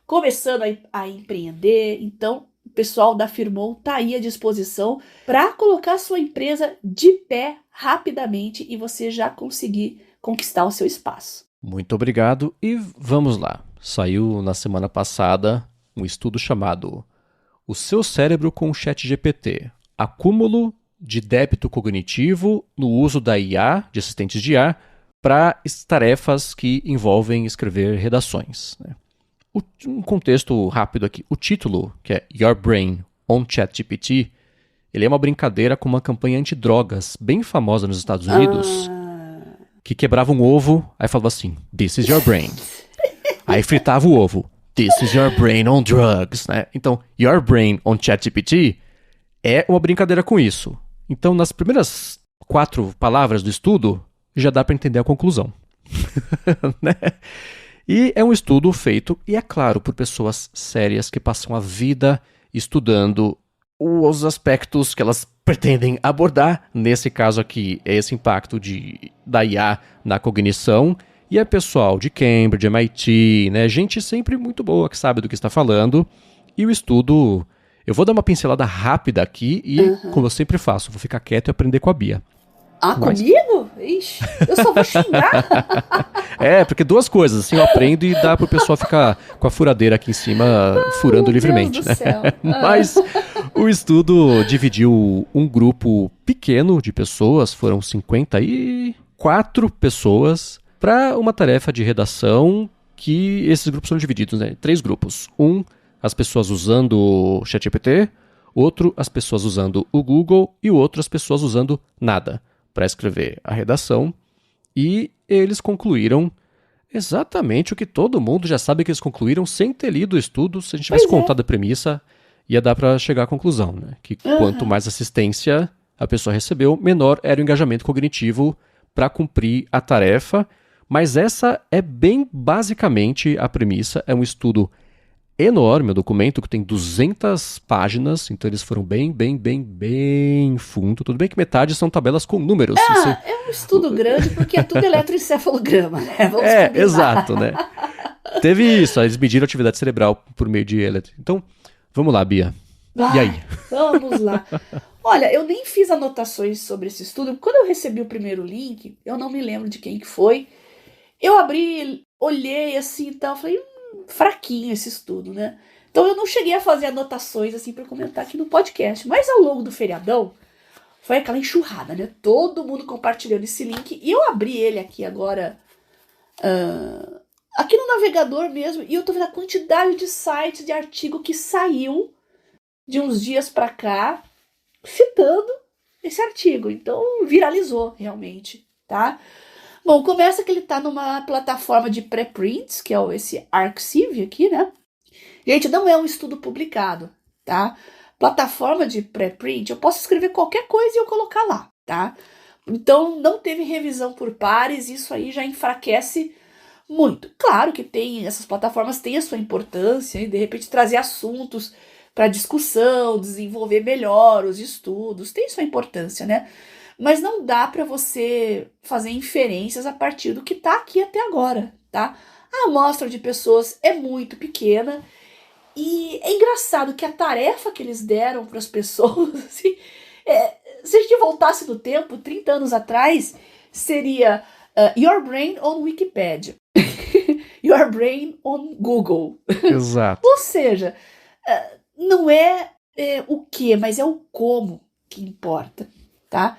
começando a empreender. Então, o pessoal da Firmou está aí à disposição para colocar sua empresa de pé rapidamente e você já conseguir conquistar o seu espaço. Muito obrigado e vamos lá. Saiu na semana passada um estudo chamado O Seu Cérebro com o ChatGPT. Acúmulo de débito cognitivo no uso da IA, de assistentes de IA, para tarefas que envolvem escrever redações. Um contexto rápido aqui. O título, que é Your Brain on ChatGPT, ele é uma brincadeira com uma campanha antidrogas bem famosa nos Estados Unidos, que quebrava um ovo, aí falava assim, This is your brain. Aí fritava o ovo, This is your brain on drugs. Né? Então, Your Brain on ChatGPT é uma brincadeira com isso. Então, nas primeiras 4 palavras do estudo, já dá para entender a conclusão. Né? E é um estudo feito, e é claro, por pessoas sérias que passam a vida estudando os aspectos que elas pretendem abordar. Nesse caso aqui, é esse impacto da IA na cognição. E é pessoal de Cambridge, MIT, né? Gente sempre muito boa que sabe do que está falando. E o estudo, eu vou dar uma pincelada rápida aqui e, como eu sempre faço, vou ficar quieto e aprender com a Bia. Comigo? Ixi, eu só vou xingar. Porque duas coisas, assim, eu aprendo e dá pro pessoal ficar com a furadeira aqui em cima, furando livremente, Deus do céu. Mas o estudo dividiu um grupo pequeno de pessoas, foram 54 pessoas, para uma tarefa de redação que esses grupos são divididos, né, em 3 grupos. As pessoas usando o ChatGPT, outro, as pessoas usando o Google e o outro, as pessoas usando nada para escrever a redação, e eles concluíram exatamente o que todo mundo já sabe que eles concluíram sem ter lido o estudo. Se a gente tivesse contado a premissa, ia dar para chegar à conclusão, né? Que quanto mais assistência a pessoa recebeu, menor era o engajamento cognitivo para cumprir a tarefa. Mas essa é bem basicamente a premissa. É um estudo enorme, um documento que tem 200 páginas, então eles foram bem fundo. Tudo bem que metade são tabelas com números. É um estudo grande porque é tudo eletroencefalograma, né? Vamos combinar. Exato, né? Teve isso, eles mediram a atividade cerebral por meio de elétrico. Então, vamos lá, Bia. E aí? Vamos lá. Olha, eu nem fiz anotações sobre esse estudo. Quando eu recebi o primeiro link, eu não me lembro de quem que foi. Eu abri, olhei assim e tal, falei, fraquinho esse estudo, né? Então eu não cheguei a fazer anotações assim para comentar aqui no podcast, mas ao longo do feriadão foi aquela enxurrada, né? Todo mundo compartilhando esse link e eu abri ele aqui agora aqui no navegador mesmo, e eu tô vendo a quantidade de sites, de artigo que saiu de uns dias para cá citando esse artigo. Então viralizou realmente, tá? Bom, começa que ele tá numa plataforma de pré-prints, que é esse Arxiv aqui, né? Gente, não é um estudo publicado, tá? Plataforma de pré-print, eu posso escrever qualquer coisa e eu colocar lá, tá? Então, não teve revisão por pares, isso aí já enfraquece muito. Claro que essas plataformas têm a sua importância, e de repente trazer assuntos para discussão, desenvolver melhor os estudos, tem sua importância, né? Mas não dá para você fazer inferências a partir do que está aqui até agora, tá? A amostra de pessoas é muito pequena e é engraçado que a tarefa que eles deram para as pessoas, assim, se a gente voltasse no tempo, 30 anos atrás, seria Your Brain on Wikipedia, Your Brain on Google. Exato. Ou seja, não é o que, mas é o como que importa, tá?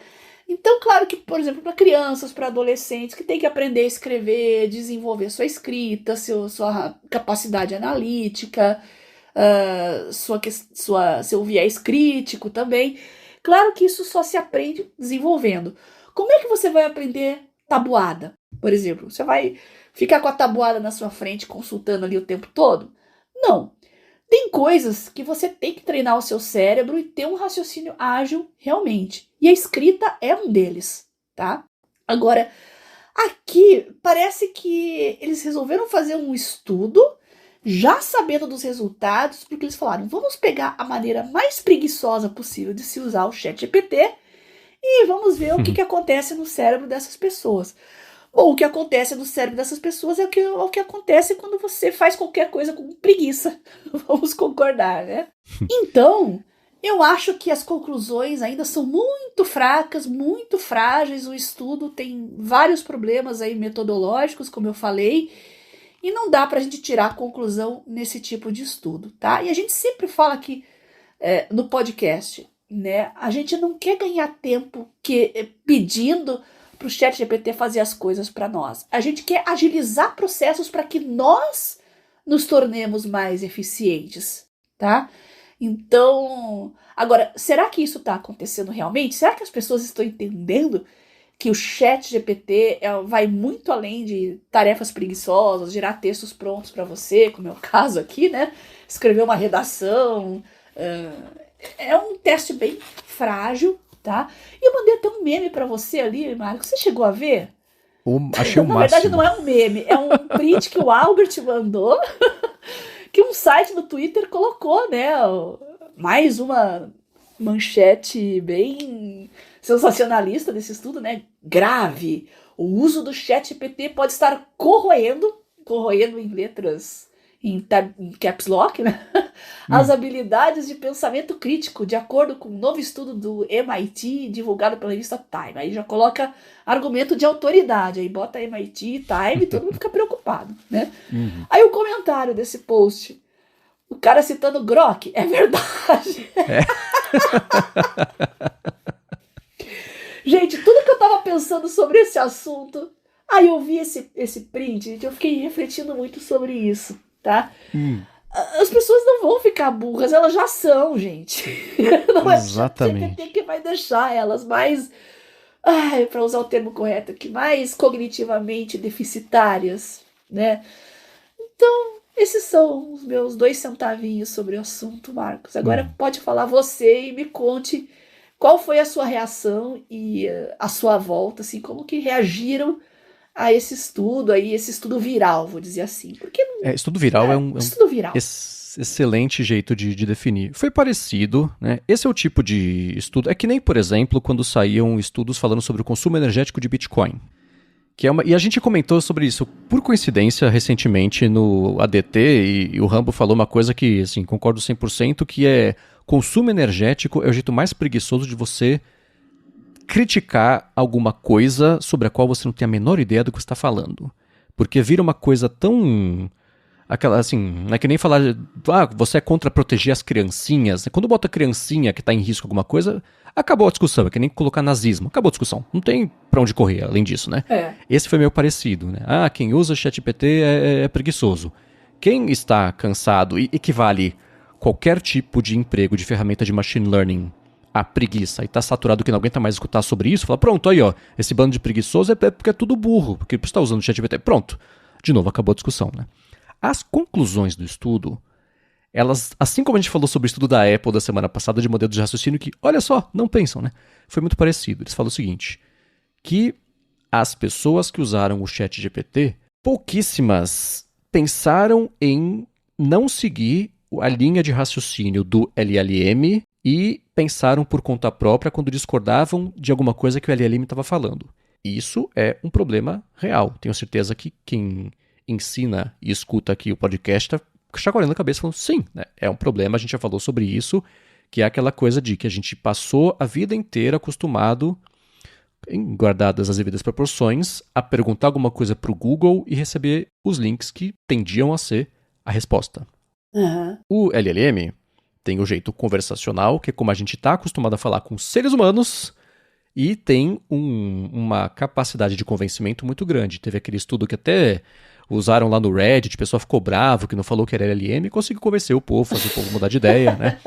Então, claro que, por exemplo, para crianças, para adolescentes que tem que aprender a escrever, desenvolver sua escrita, sua capacidade analítica, seu viés crítico também. Claro que isso só se aprende desenvolvendo. Como é que você vai aprender tabuada, por exemplo? Você vai ficar com a tabuada na sua frente consultando ali o tempo todo? Não. Tem coisas que você tem que treinar o seu cérebro e ter um raciocínio ágil realmente. E a escrita é um deles, tá? Agora, aqui parece que eles resolveram fazer um estudo, já sabendo dos resultados, porque eles falaram, vamos pegar a maneira mais preguiçosa possível de se usar o ChatGPT e vamos ver o que acontece no cérebro dessas pessoas. Bom, o que acontece no cérebro dessas pessoas é o que acontece quando você faz qualquer coisa com preguiça. Vamos concordar, né? Então, eu acho que as conclusões ainda são muito fracas, muito frágeis. O estudo tem vários problemas aí metodológicos, como eu falei, e não dá pra gente tirar conclusão nesse tipo de estudo, tá? E a gente sempre fala aqui no podcast, né? A gente não quer ganhar tempo pedindo para o ChatGPT fazer as coisas para nós. A gente quer agilizar processos para que nós nos tornemos mais eficientes, tá? Então, agora, será que isso está acontecendo realmente? Será que as pessoas estão entendendo que o ChatGPT vai muito além de tarefas preguiçosas, gerar textos prontos para você, como é o caso aqui, né? Escrever uma redação. É um teste bem frágil, tá? E eu mandei até um meme pra você ali, Mário. Você chegou a ver? Achei o máximo. Na verdade não é um meme, é um print que o Albert mandou, que um site no Twitter colocou, né? Mais uma manchete bem sensacionalista desse estudo, né? Grave. O uso do ChatGPT pode estar corroendo em letras em caps lock, né? As habilidades de pensamento crítico, de acordo com um novo estudo do MIT divulgado pela revista Time. Aí já coloca argumento de autoridade, aí bota MIT, Time, todo mundo fica preocupado, né? Aí o comentário desse post, o cara citando Grok, é verdade. Gente, tudo que eu tava pensando sobre esse assunto, aí eu vi esse print, gente, eu fiquei refletindo muito sobre isso, tá? As pessoas não vão ficar burras, elas já são, gente. Não é o ChatGPT que vai deixar elas mais, para usar o termo correto aqui, mais cognitivamente deficitárias, né? Então, esses são os meus 2 centavinhos sobre o assunto, Marcos. Agora pode falar você e me conte qual foi a sua reação e a sua volta, assim, como que reagiram a esse estudo viral, vou dizer assim. Porque estudo viral é um estudo viral. Excelente jeito de definir. Foi parecido, né? Esse é o tipo de estudo. É que nem, por exemplo, quando saíam estudos falando sobre o consumo energético de Bitcoin. E a gente comentou sobre isso, por coincidência, recentemente no ADT, e o Rambo falou uma coisa que, assim, concordo 100%, que é consumo energético é o jeito mais preguiçoso de você criticar alguma coisa sobre a qual você não tem a menor ideia do que você está falando. Porque vira uma coisa tão... aquela, assim, não é que nem falar, você é contra proteger as criancinhas. Quando bota criancinha que está em risco alguma coisa, acabou a discussão. É que nem colocar nazismo. Acabou a discussão. Não tem pra onde correr, além disso, né? Esse foi meio parecido, né? Quem usa ChatGPT é preguiçoso. Quem está cansado e equivale qualquer tipo de emprego de ferramenta de machine learning a preguiça e tá saturado que não aguenta mais escutar sobre isso, fala, pronto, aí ó, esse bando de preguiçoso é porque é tudo burro, porque você está usando o ChatGPT. Pronto. De novo, acabou a discussão, né? As conclusões do estudo, elas, assim como a gente falou sobre o estudo da Apple da semana passada de modelo de raciocínio que, olha só, não pensam, né? Foi muito parecido. Eles falam o seguinte, que as pessoas que usaram o ChatGPT, pouquíssimas pensaram em não seguir a linha de raciocínio do LLM e pensaram por conta própria quando discordavam de alguma coisa que o LLM estava falando. Isso é um problema real. Tenho certeza que quem ensina e escuta aqui o podcast está chacoalhando a cabeça falando, sim, né, é um problema, a gente já falou sobre isso, que é aquela coisa de que a gente passou a vida inteira acostumado, guardadas as devidas proporções, a perguntar alguma coisa para o Google e receber os links que tendiam a ser a resposta. O LLM tem o jeito conversacional, que é como a gente está acostumado a falar com seres humanos, e tem uma capacidade de convencimento muito grande. Teve aquele estudo que até usaram lá no Reddit, o pessoal ficou bravo, que não falou que era LLM, e conseguiu convencer o povo, fazer o povo mudar de ideia, né?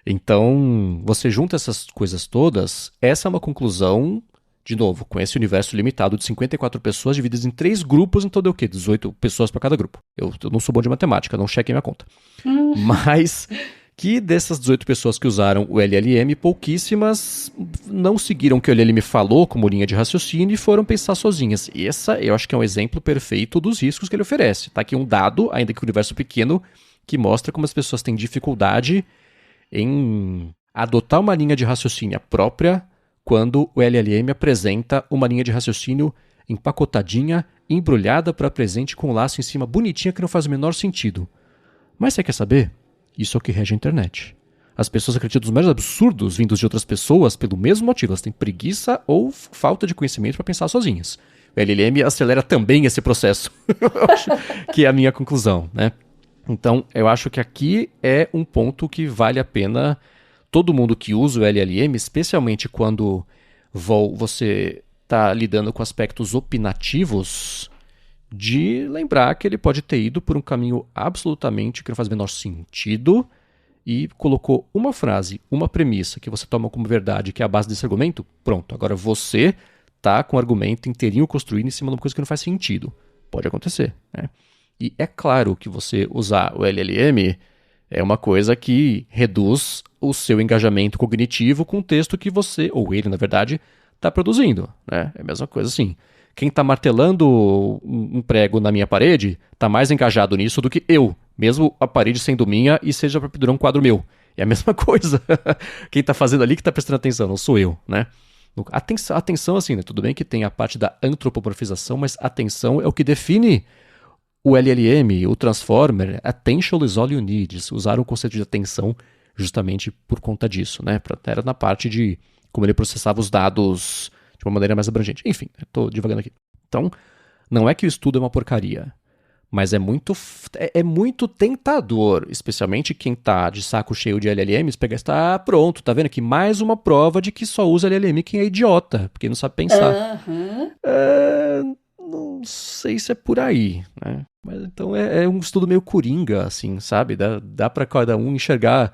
Então, você junta essas coisas todas, essa é uma conclusão, de novo, com esse universo limitado de 54 pessoas divididas em 3 grupos, então deu o quê? 18 pessoas para cada grupo. Eu não sou bom de matemática, não chequei minha conta. Mas que dessas 18 pessoas que usaram o LLM, pouquíssimas não seguiram o que o LLM falou como linha de raciocínio e foram pensar sozinhas. E essa eu acho que é um exemplo perfeito dos riscos que ele oferece. Está aqui um dado, ainda que um universo pequeno, que mostra como as pessoas têm dificuldade em adotar uma linha de raciocínio própria quando o LLM apresenta uma linha de raciocínio empacotadinha, embrulhada para presente com um laço em cima bonitinha que não faz o menor sentido. Mas você quer saber? Isso é o que rege a internet. As pessoas acreditam nos maiores absurdos vindos de outras pessoas pelo mesmo motivo. Elas têm preguiça ou falta de conhecimento para pensar sozinhas. O LLM acelera também esse processo. Eu acho que é a minha conclusão, né? Então, eu acho que aqui é um ponto que vale a pena todo mundo que usa o LLM, especialmente quando você está lidando com aspectos opinativos, de lembrar que ele pode ter ido por um caminho absolutamente que não faz o menor sentido e colocou uma frase, uma premissa que você toma como verdade, que é a base desse argumento, pronto, agora você está com o argumento inteirinho construído em cima de uma coisa que não faz sentido. Pode acontecer, né? E é claro que você usar o LLM é uma coisa que reduz o seu engajamento cognitivo com o texto que você, ou ele na verdade, está produzindo, né? É a mesma coisa assim. Quem está martelando um prego na minha parede está mais engajado nisso do que eu, mesmo a parede sendo minha e seja para pendurar um quadro meu. É a mesma coisa. Quem tá fazendo ali que tá prestando atenção, não sou eu, né? Atenção assim, né? Tudo bem que tem a parte da antropomorfização, mas atenção é o que define o LLM, o Transformer. Attention is all you need. Eles usaram o conceito de atenção justamente por conta disso, né? Era na parte de como ele processava os dados de uma maneira mais abrangente. Enfim, estou divagando aqui. Então, não é que o estudo é uma porcaria, mas é muito tentador, especialmente quem tá de saco cheio de LLMs, pegar e está pronto, tá vendo aqui mais uma prova de que só usa LLM quem é idiota, porque não sabe pensar. Não sei se é por aí, né? Mas então é um estudo meio coringa, assim, sabe? Dá para cada um enxergar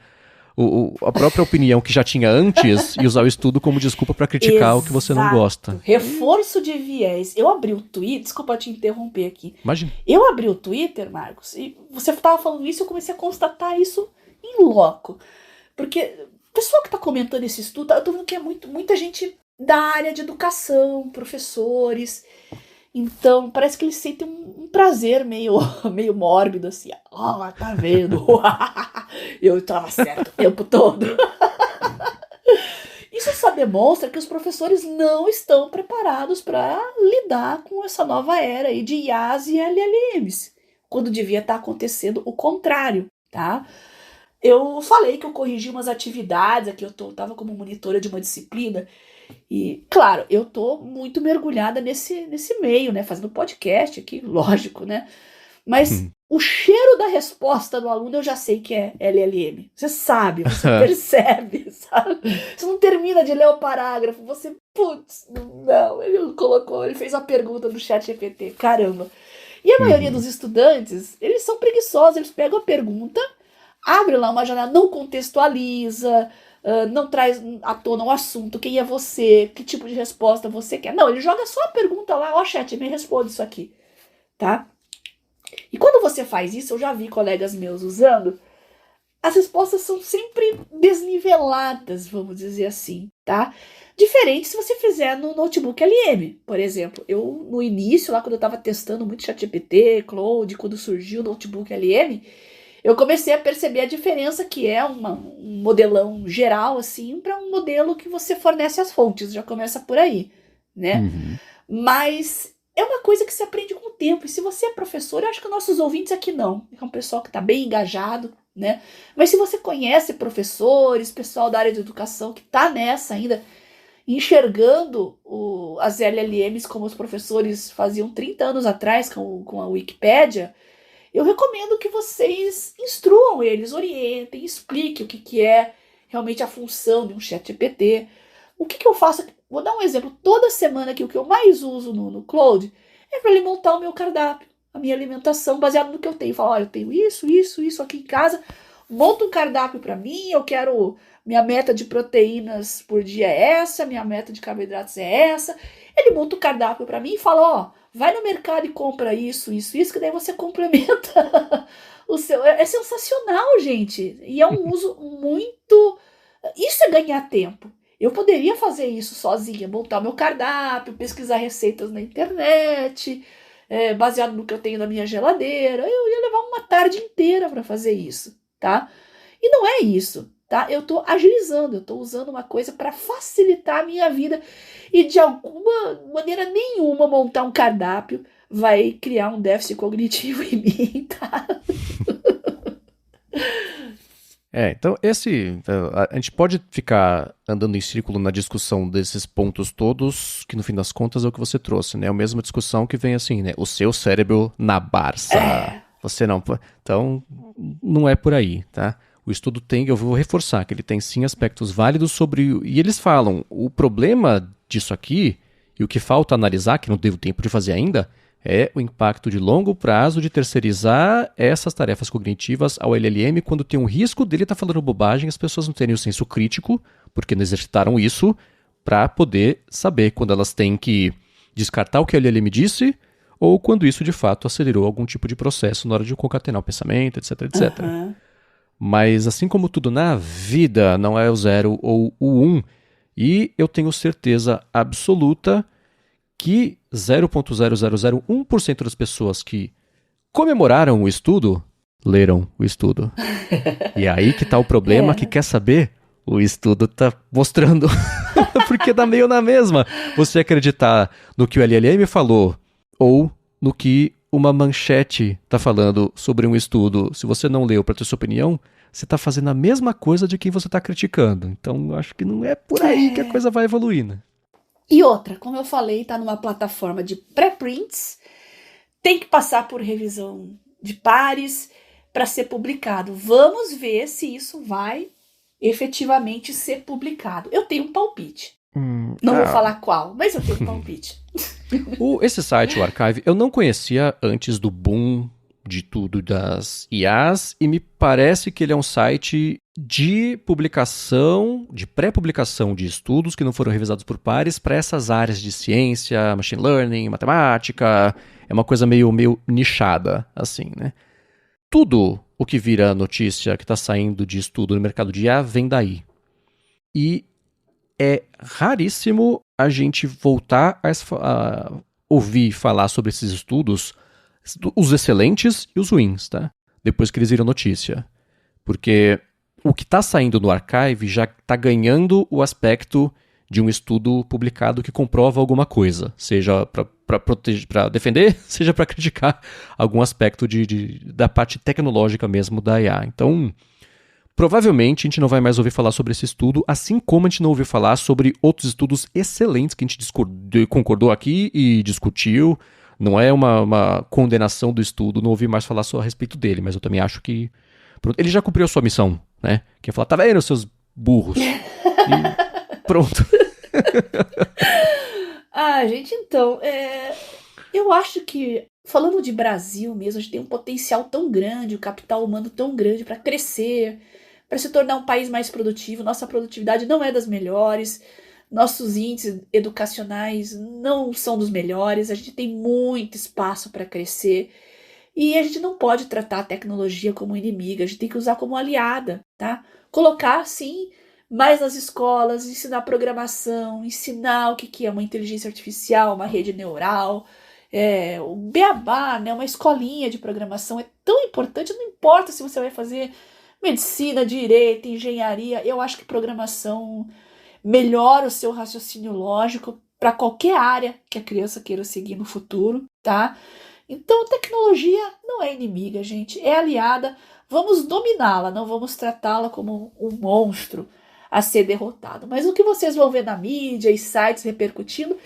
a própria opinião que já tinha antes e usar o estudo como desculpa para criticar o que você não gosta. Reforço de viés. Eu abri o Twitter, desculpa te interromper aqui. Imagina. Eu abri o Twitter, Marcos, e você estava falando isso e eu comecei a constatar isso em loco. Porque o pessoal que está comentando esse estudo, eu tô vendo que é muita gente da área de educação, professores. Então, parece que eles sentem um prazer meio mórbido, assim. Tá vendo? Eu estava certo o tempo todo. Isso só demonstra que os professores não estão preparados para lidar com essa nova era aí de IAs e LLMs, quando devia estar acontecendo o contrário, tá? Eu falei que eu corrigi umas atividades, aqui eu estava como monitora de uma disciplina, e, claro, eu tô muito mergulhada nesse meio, né? Fazendo podcast aqui, lógico, né? Mas o cheiro da resposta do aluno eu já sei que é LLM. Você sabe, você percebe, sabe? Você não termina de ler o parágrafo, você, putz, não, ele fez a pergunta do ChatGPT, caramba. E a maioria dos estudantes, eles são preguiçosos, eles pegam a pergunta, abrem lá uma janela, não contextualiza, não traz à tona o assunto, quem é você, que tipo de resposta você quer. Não, ele joga só a pergunta lá, chat, me responde isso aqui, tá? E quando você faz isso, eu já vi colegas meus usando, as respostas são sempre desniveladas, vamos dizer assim, tá? Diferente se você fizer no notebook LM, por exemplo. Eu, no início, lá quando eu estava testando muito ChatGPT, Claude, quando surgiu o notebook LM, eu comecei a perceber a diferença que é um modelão geral, assim, para um modelo que você fornece as fontes, já começa por aí, né? Mas é uma coisa que se aprende com o tempo, e se você é professor, eu acho que nossos ouvintes aqui não, é um pessoal que está bem engajado, né? Mas se você conhece professores, pessoal da área de educação que está nessa ainda, enxergando as LLMs como os professores faziam 30 anos atrás com a Wikipédia, eu recomendo que vocês instruam eles, orientem, expliquem o que é realmente a função de um ChatGPT. O que eu faço? Vou dar um exemplo. Toda semana aqui, o que eu mais uso no Claude é para ele montar o meu cardápio, a minha alimentação, baseado no que eu tenho. Falo, olha, eu tenho isso aqui em casa, monta um cardápio para mim, eu quero... Minha meta de proteínas por dia é essa, minha meta de carboidratos é essa. Ele monta o cardápio para mim e fala, vai no mercado e compra isso, que daí você complementa o seu... É sensacional, gente. E é um uso muito... Isso é ganhar tempo. Eu poderia fazer isso sozinha, montar meu cardápio, pesquisar receitas na internet, baseado no que eu tenho na minha geladeira. Eu ia levar uma tarde inteira para fazer isso, tá? E não é isso. Tá? Eu estou agilizando, eu estou usando uma coisa para facilitar a minha vida e de alguma maneira nenhuma montar um cardápio vai criar um déficit cognitivo em mim, tá? Então a gente pode ficar andando em círculo na discussão desses pontos todos, que no fim das contas é o que você trouxe, né? É a mesma discussão que vem assim, né? O seu cérebro na Barça. Você não... Então, não é por aí, tá? O estudo eu vou reforçar que ele tem sim aspectos válidos sobre... E eles falam, o problema disso aqui, e o que falta analisar, que não teve tempo de fazer ainda, é o impacto de longo prazo de terceirizar essas tarefas cognitivas ao LLM quando tem um risco dele estar falando bobagem, as pessoas não terem o senso crítico, porque não exercitaram isso, para poder saber quando elas têm que descartar o que o LLM disse, ou quando isso de fato acelerou algum tipo de processo na hora de concatenar o pensamento, etc, etc. Mas assim como tudo na vida, não é o 0 ou o 1, e eu tenho certeza absoluta que 0,0001% das pessoas que comemoraram o estudo leram o estudo. E aí que tá o problema, que quer saber? O estudo tá mostrando. Porque dá meio na mesma. Você acreditar no que o LLM falou ou no que uma manchete tá falando sobre um estudo. Se você não leu para ter sua opinião, você tá fazendo a mesma coisa de quem você tá criticando. Então, acho que não é por aí que a coisa vai evoluir, né? E outra, como eu falei, tá numa plataforma de pré-prints, tem que passar por revisão de pares para ser publicado. Vamos ver se isso vai efetivamente ser publicado. Eu tenho um palpite. Não vou falar qual, mas eu tenho um palpite. Esse site, o Archive, eu não conhecia antes do boom de tudo das IAs, e me parece que ele é um site de publicação, de pré-publicação de estudos que não foram revisados por pares para essas áreas de ciência, machine learning, matemática. É uma coisa meio nichada, assim, né? Tudo o que vira notícia que está saindo de estudo no mercado de IA vem daí. E é raríssimo a gente voltar a ouvir falar sobre esses estudos, os excelentes e os ruins, tá? Depois que eles viram notícia. Porque o que está saindo no Archive já está ganhando o aspecto de um estudo publicado que comprova alguma coisa, seja para defender, seja para criticar algum aspecto da parte tecnológica mesmo da IA. Então, provavelmente a gente não vai mais ouvir falar sobre esse estudo, assim como a gente não ouviu falar sobre outros estudos excelentes que a gente concordou aqui e discutiu. Não é uma condenação do estudo, não ouvi mais falar só a respeito dele, mas eu também acho que pronto, ele já cumpriu a sua missão, né? Que é falar, tá vendo, seus burros? E pronto. Gente, então, eu acho que, falando de Brasil mesmo, a gente tem um potencial tão grande, um capital humano tão grande para crescer, para se tornar um país mais produtivo. Nossa produtividade não é das melhores, nossos índices educacionais não são dos melhores, a gente tem muito espaço para crescer e a gente não pode tratar a tecnologia como inimiga, a gente tem que usar como aliada, tá? Colocar, sim, mais nas escolas, ensinar programação, ensinar o que é uma inteligência artificial, uma rede neural, o beabá, né? Uma escolinha de programação é tão importante, não importa se você vai fazer medicina, direito, engenharia, eu acho que programação melhora o seu raciocínio lógico para qualquer área que a criança queira seguir no futuro, tá? Então, tecnologia não é inimiga, gente, é aliada. Vamos dominá-la, não vamos tratá-la como um monstro a ser derrotado. Mas o que vocês vão ver na mídia e sites repercutindo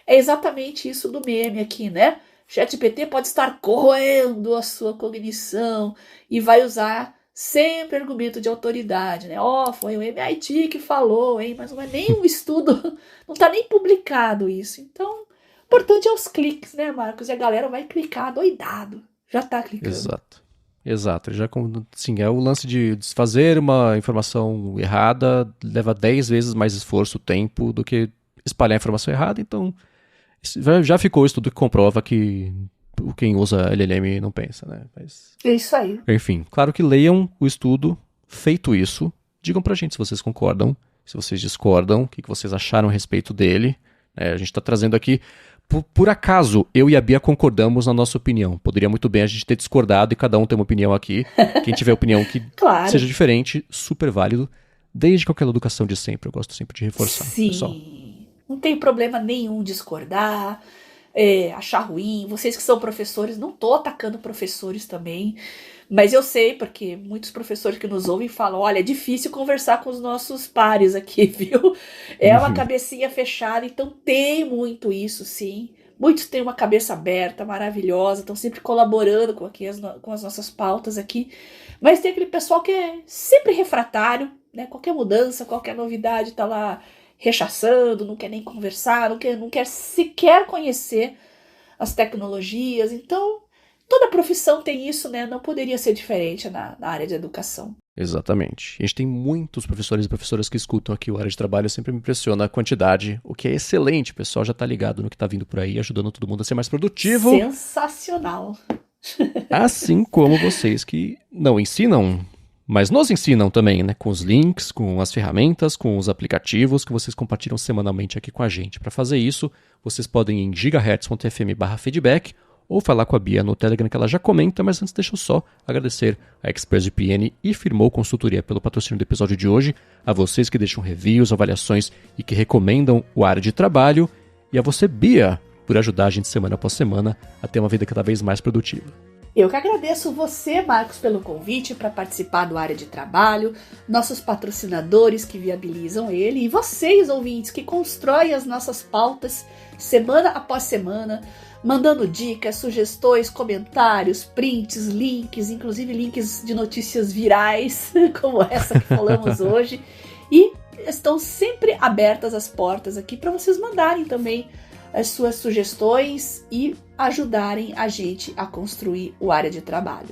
é exatamente isso do meme aqui, né? ChatGPT pode estar corroendo a sua cognição e vai usar sempre argumento de autoridade, né? Foi o MIT que falou, hein? Mas não é nem um estudo, não está nem publicado isso. Então, o importante é os cliques, né, Marcos? E a galera vai clicar doidado. Já está clicando. Exato. Já, sim, é o lance de desfazer uma informação errada, leva 10 vezes mais esforço, tempo, do que espalhar a informação errada. Então, já ficou o estudo que comprova que quem usa LLM não pensa, né? Mas, é isso aí. Enfim, claro que leiam o estudo. Feito isso, digam pra gente se vocês concordam, se vocês discordam, o que vocês acharam a respeito dele. A gente tá trazendo aqui, por acaso, eu e a Bia concordamos na nossa opinião. Poderia muito bem a gente ter discordado e cada um ter uma opinião aqui. Quem tiver opinião que seja diferente, super válido. Desde que aquela educação de sempre, eu gosto sempre de reforçar. Sim, pessoal. Não tem problema nenhum discordar, achar ruim. Vocês que são professores, não tô atacando professores também, mas eu sei, porque muitos professores que nos ouvem falam, olha, é difícil conversar com os nossos pares aqui, viu? É uma cabecinha fechada, então tem muito isso, sim. Muitos têm uma cabeça aberta, maravilhosa, estão sempre colaborando com as nossas pautas aqui, mas tem aquele pessoal que é sempre refratário, né? Qualquer mudança, qualquer novidade tá lá rechaçando, não quer nem conversar, não quer sequer conhecer as tecnologias. Então, toda profissão tem isso, né? Não poderia ser diferente na área de educação. Exatamente. A gente tem muitos professores e professoras que escutam aqui o Área de Trabalho, sempre me impressiona a quantidade, o que é excelente. O pessoal já tá ligado no que tá vindo por aí, ajudando todo mundo a ser mais produtivo. Sensacional. Assim como vocês que não ensinam, mas nos ensinam também, né? Com os links, com as ferramentas, com os aplicativos que vocês compartilham semanalmente aqui com a gente. Para fazer isso, vocês podem ir em gigahertz.fm/feedback ou falar com a Bia no Telegram, que ela já comenta, mas antes deixa eu só agradecer a ExpressVPN e Firmou Consultoria pelo patrocínio do episódio de hoje, a vocês que deixam reviews, avaliações e que recomendam o Área de Trabalho, e a você, Bia, por ajudar a gente semana após semana a ter uma vida cada vez mais produtiva. Eu que agradeço você, Marcos, pelo convite para participar do Área de Trabalho, nossos patrocinadores que viabilizam ele e vocês, ouvintes, que constroem as nossas pautas semana após semana, mandando dicas, sugestões, comentários, prints, links, inclusive links de notícias virais, como essa que falamos hoje. E estão sempre abertas as portas aqui para vocês mandarem também as suas sugestões e ajudarem a gente a construir o Área de Trabalho.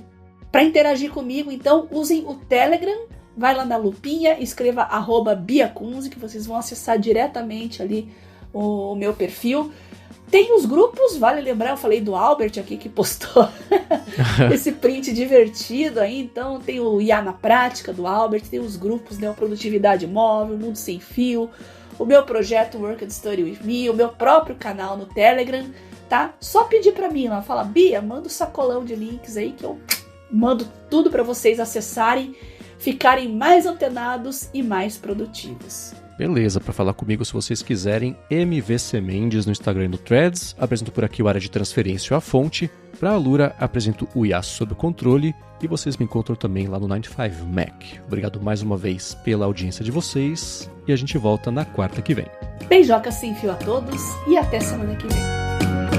Para interagir comigo, então, usem o Telegram, vai lá na lupinha, escreva @biacunze, que vocês vão acessar diretamente ali o meu perfil. Tem os grupos, vale lembrar, eu falei do Albert aqui que postou esse print divertido aí, então tem o IA na Prática do Albert, tem os grupos, né, o Produtividade Móvel, Mundo Sem Fio, o meu projeto Work and Study With Me, o meu próprio canal no Telegram, tá? Só pedir pra mim lá, fala, Bia, manda um sacolão de links aí que eu mando tudo pra vocês acessarem, ficarem mais antenados e mais produtivos. Beleza, para falar comigo se vocês quiserem, MVC Mendes no Instagram e no Threads, apresento por aqui o Área de Transferência ou a Fonte, para a Alura apresento o IA sob controle e vocês me encontram também lá no 95 Mac. Obrigado mais uma vez pela audiência de vocês e a gente volta na quarta que vem. Beijoca sem fio a todos e até semana que vem.